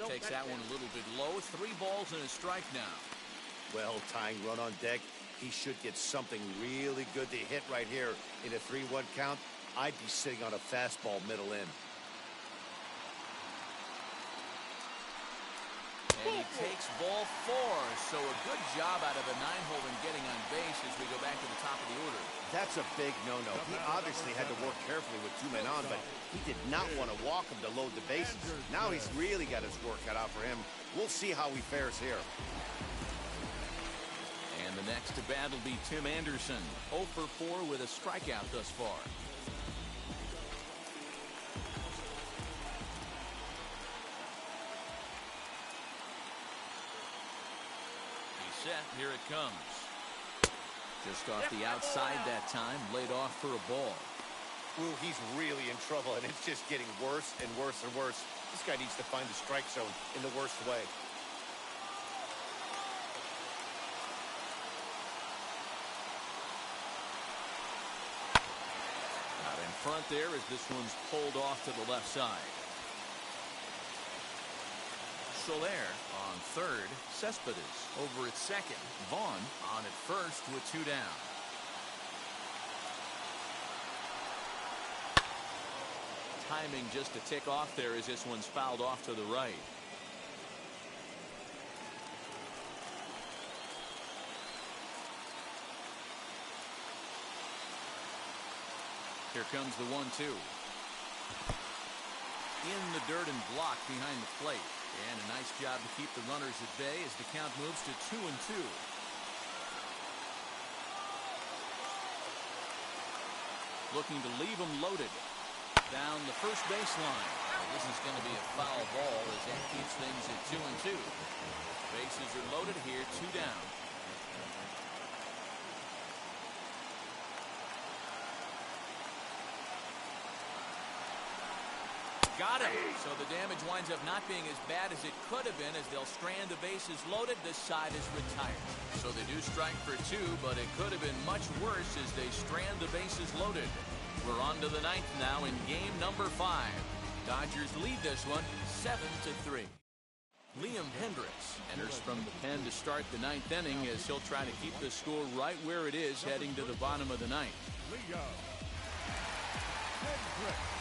No, Takes that one a little bit low. 3 balls and a strike now. Well, tying run on deck. He should get something really good to hit right here in a 3-1 count. I'd be sitting on a fastball middle in. And he takes ball 4. So a good job out of the 9-hole in getting on base as we go back to the top of the order. That's a big no-no. He obviously had to work carefully with 2 men on, but he did not want to walk him to load the bases. Now he's really got his work cut out for him. We'll see how he fares here. And the next to bat will be Tim Anderson. 0 for 4 with a strikeout thus far. He's set. Here it comes. Just off the outside that time. Laid off for a ball. Ooh, he's really in trouble, and it's just getting worse and worse and worse. This guy needs to find the strike zone in the worst way. Out in front there as this one's pulled off to the left side. Soler on third. Cespedes over at second. Vaughn on at first with 2 down. Timing just to tick off there as this one's fouled off to the right. Here comes the 1-2. In the dirt and blocked behind the plate. And a nice job to keep the runners at bay as the count moves to 2-2. Looking to leave them loaded. Down the first baseline. This is going to be a foul ball as that keeps things at 2-2. Bases are loaded here, 2 down. Got him. So the damage winds up not being as bad as it could have been as they'll strand the bases loaded. This side is retired. So they do strike for 2, but it could have been much worse as they strand the bases loaded. We're on to the 9th now in game number 5. Dodgers lead this one 7-3. Liam Hendricks enters from the pen to start the 9th inning as he'll try to keep the score right where it is heading to the bottom of the 9th. Liam Hendricks.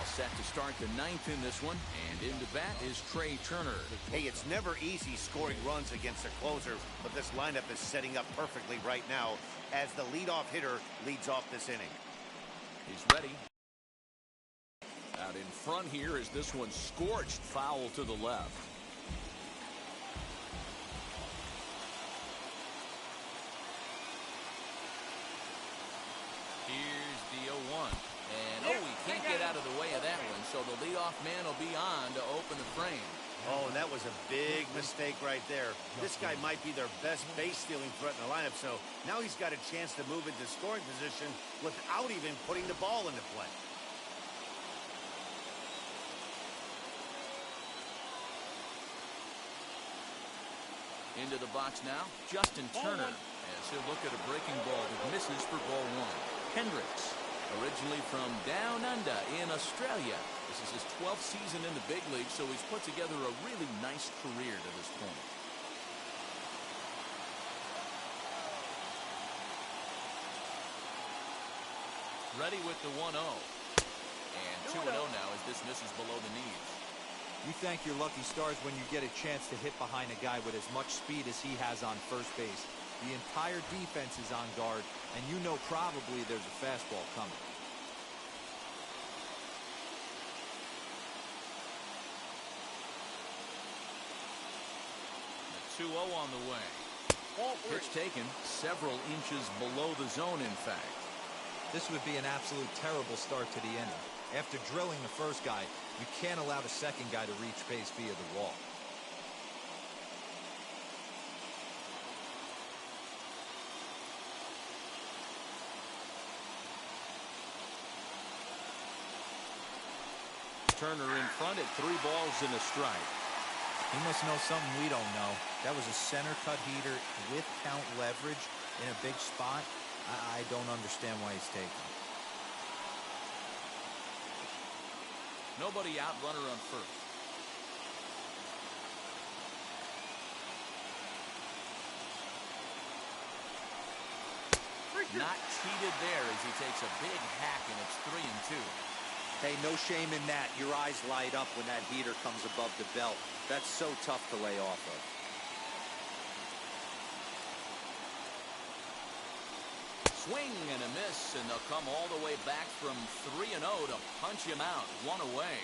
Set to start the 9th in this one, and into bat is Trey Turner. Hey, it's never easy scoring runs against a closer, but this lineup is setting up perfectly right now as the leadoff hitter leads off this inning. He's ready. Out in front here as this one scorched foul to the left. Here's the 0-1. And, he can't get out of the way of that one, so the leadoff man will be on to open the frame. Oh, and that was a big mistake right there. This guy might be their best base-stealing threat in the lineup, so now he's got a chance to move into scoring position without even putting the ball into play. Into the box now, Justin Turner, as he'll look at a breaking ball that misses for ball 1. Hendricks Originally from down under in Australia, this is his 12th season in the big league, so he's put together a really nice career to this point. Ready with the 1-0. And 2-0 now as this misses below the knees. You thank your lucky stars when you get a chance to hit behind a guy with as much speed as he has on first base. The entire defense is on guard, and you know probably there's a fastball coming. The 2-0 on the way. Pitch taken several inches below the zone, in fact. This would be an absolute terrible start to the inning. After drilling the first guy, you can't allow the second guy to reach base via the wall. Turner in front at 3 balls and a strike. He must know something we don't know. That was a center cut heater with count leverage in a big spot. I don't understand why he's taking it. Nobody out, runner on first. Not cheated there as he takes a big hack, and it's 3-2. Hey, no shame in that. Your eyes light up when that heater comes above the belt. That's so tough to lay off of. Swing and a miss, and they'll come all the way back from 3-0 to punch him out. 1 away.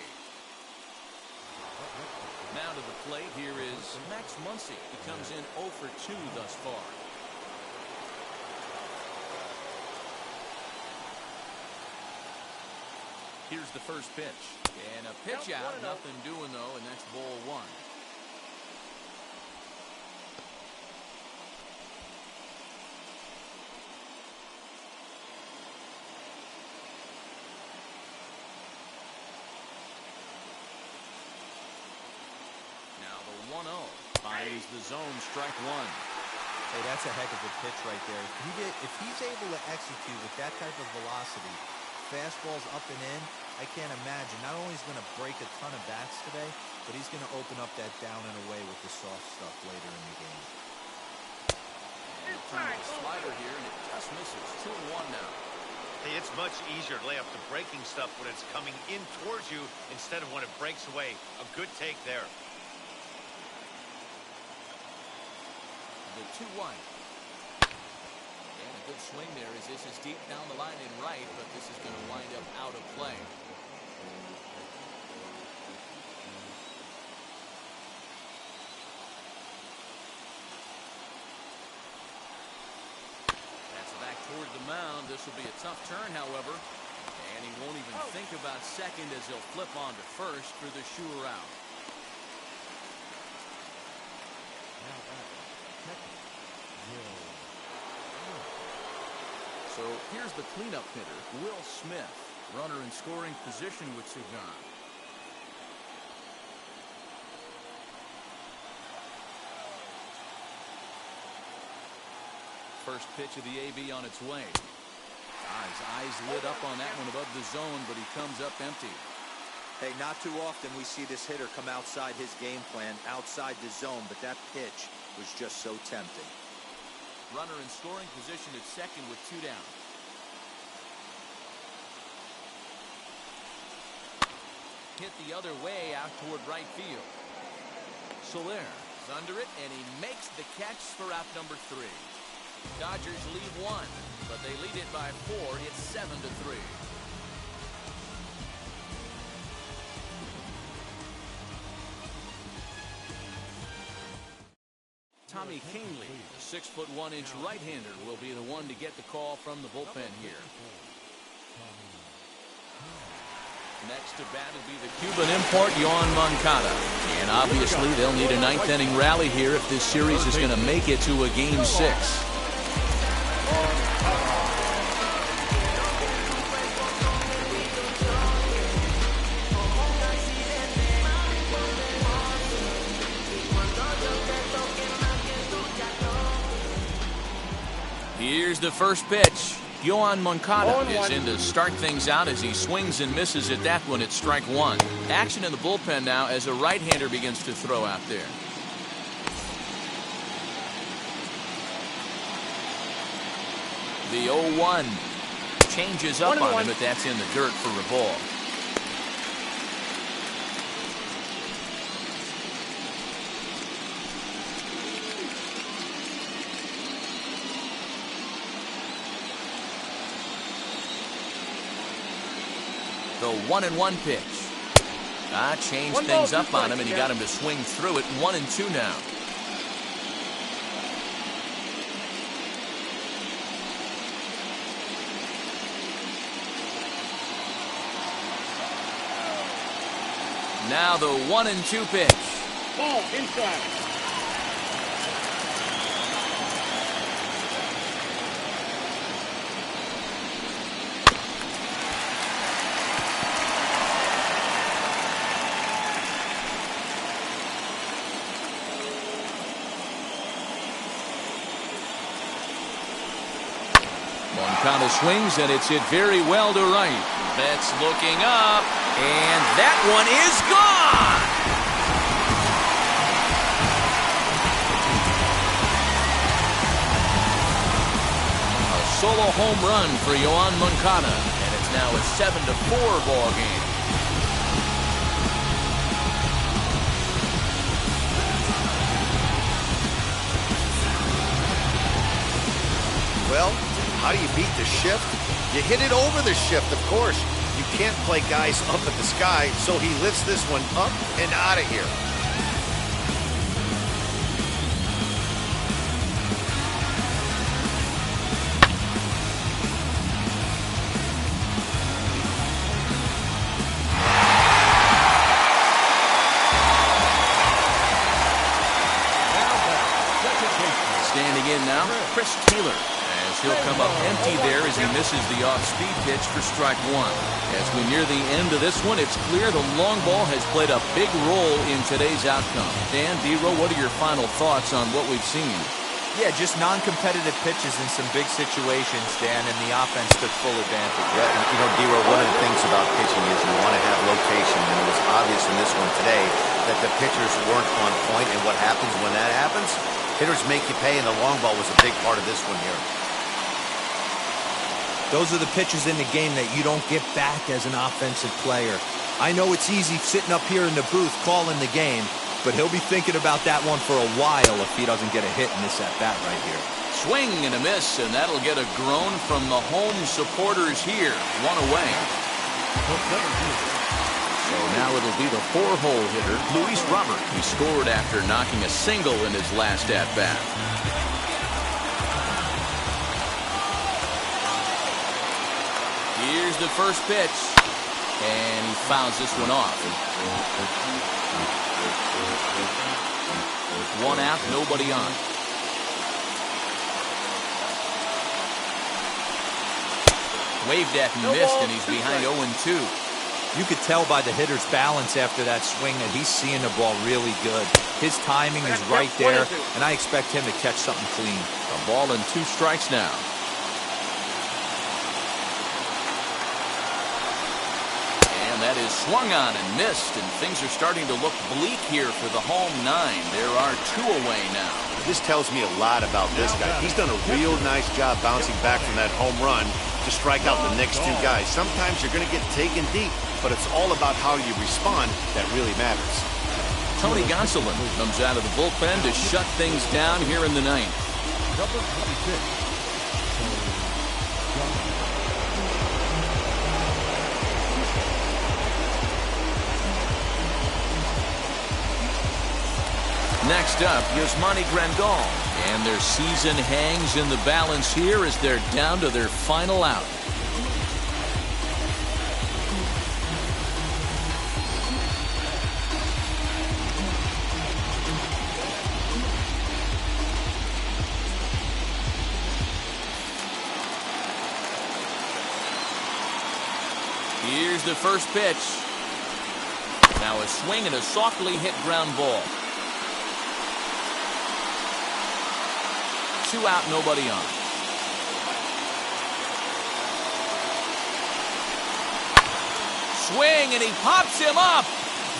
Now to the plate, here is Max Muncy. He comes in 0 for 2 thus far. Here's the first pitch. And a pitch out. Nothing doing, though, and that's ball 1. Now the 1-0. Finds the zone, strike 1. Hey, that's a heck of a pitch right there. If he's able to execute with that type of velocity, fastballs up and in, I can't imagine. Not only is he going to break a ton of bats today, but he's going to open up that down and away with the soft stuff later in the game. And turn the slider here, and it just misses. 2-1 now. Hey, it's much easier to lay up the breaking stuff when it's coming in towards you instead of when it breaks away. A good take there. The 2-1. And a good swing there as this is deep down the line in right, but this is going to wind up out of play. That's back toward the mound. This will be a tough turn, however. And he won't even think about second as he'll flip on to first for the sure out. So here's the cleanup hitter, Will Smith. Runner in scoring position with Sugan. First pitch of the AB on its way. His eyes lit up on that one above the zone, but he comes up empty. Hey, not too often we see this hitter come outside his game plan, outside the zone, but that pitch was just so tempting. Runner in scoring position at second with 2 down. Hit the other way out toward right field. Soler is under it, and he makes the catch for out number 3. Dodgers lead 1, but they lead it by 4. It's 7-3. Tommy Kahnle, the 6'1" right-hander, will be the one to get the call from the bullpen here. Next to bat will be the Cuban import, Yoan Moncada. And obviously they'll need a 9th inning rally here if this series is going to make it to a Game 6. Here's the first pitch. Yoan Moncada is 0-1. in to start things out as he swings and misses at that one at strike one. Action in the bullpen now as a right-hander begins to throw out there. The 0-1 changes up on him, but that's in the dirt for a ball. The 1-1 pitch. Changed things up on him, and he got him to swing through it. 1-2 now. Now the 1-2 pitch. Ball inside. Moncada swings, and it's hit very well to right. Betts looking up, and that one is gone! A solo home run for Yoan Moncada, and it's now a 7-4 ball game. Well, how do you beat the shift? You hit it over the shift, of course. You can't play guys up at the sky, so he lifts this one up and out of here. Standing in now, Chris Taylor. He'll come up empty there as he misses the off-speed pitch for strike one. As we near the end of this one, it's clear the long ball has played a big role in today's outcome. Dan, D-Row, what are your final thoughts on what we've seen? Yeah, just non-competitive pitches in some big situations, Dan, and the offense took full advantage. Yeah, you know, D-Row, one of the things about pitching is you want to have location, and it was obvious in this one today that the pitchers weren't on point, and what happens when that happens? Hitters make you pay, and the long ball was a big part of this one here. Those are the pitches in the game that you don't get back as an offensive player. I know it's easy sitting up here in the booth calling the game, but he'll be thinking about that one for a while if he doesn't get a hit in this at-bat right here. Swing and a miss, and that'll get a groan from the home supporters here. One away. So now it'll be the four-hole hitter, Luis Robert. He scored after knocking a single in his last at-bat. Here's the first pitch, and he fouls this one off. One out, nobody on. Waved at and missed, and he's behind 0-2. You could tell by the hitter's balance after that swing that he's seeing the ball really good. His timing is right there, and I expect him to catch something clean. A ball and 2 strikes now. That is swung on and missed, and things are starting to look bleak here for the home 9. There are 2 away now. This tells me a lot about this guy. He's done a real nice job bouncing back from that home run to strike out the next 2 guys. Sometimes you're going to get taken deep, but it's all about how you respond that really matters. Tony Gonsolin comes out of the bullpen to shut things down here in the 9th. Number 26. Next up, Yasmani Grandal. And their season hangs in the balance here as they're down to their final out. Here's the first pitch. Now a swing and a softly hit ground ball. 2 out, nobody on. swing, and he pops him up.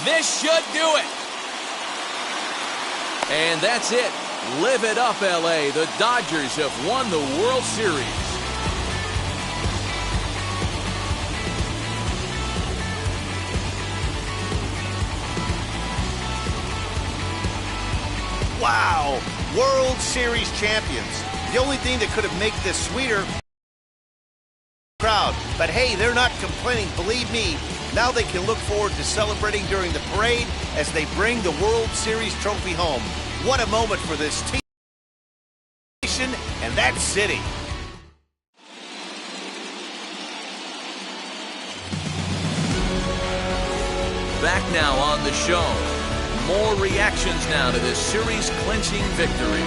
This should do it. And that's it. Live it up, LA. The Dodgers have won the World Series. Wow, World Series champions. The only thing that could have made this sweeter, crowd. But hey, they're not complaining, believe me. Now they can look forward to celebrating during the parade as they bring the World Series trophy home. What a moment for this team and that city. Back now on the show. More reactions now to this series-clinching victory.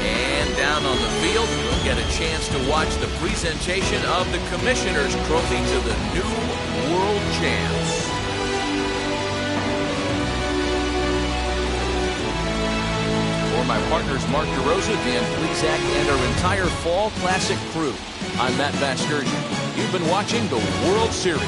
And down on the field, we'll get a chance to watch the presentation of the Commissioner's Trophy to the new World Champs. For my partners Mark DeRosa, Dan Plesac, and our entire Fall Classic crew, I'm Matt Vasgersian. You've been watching the World Series.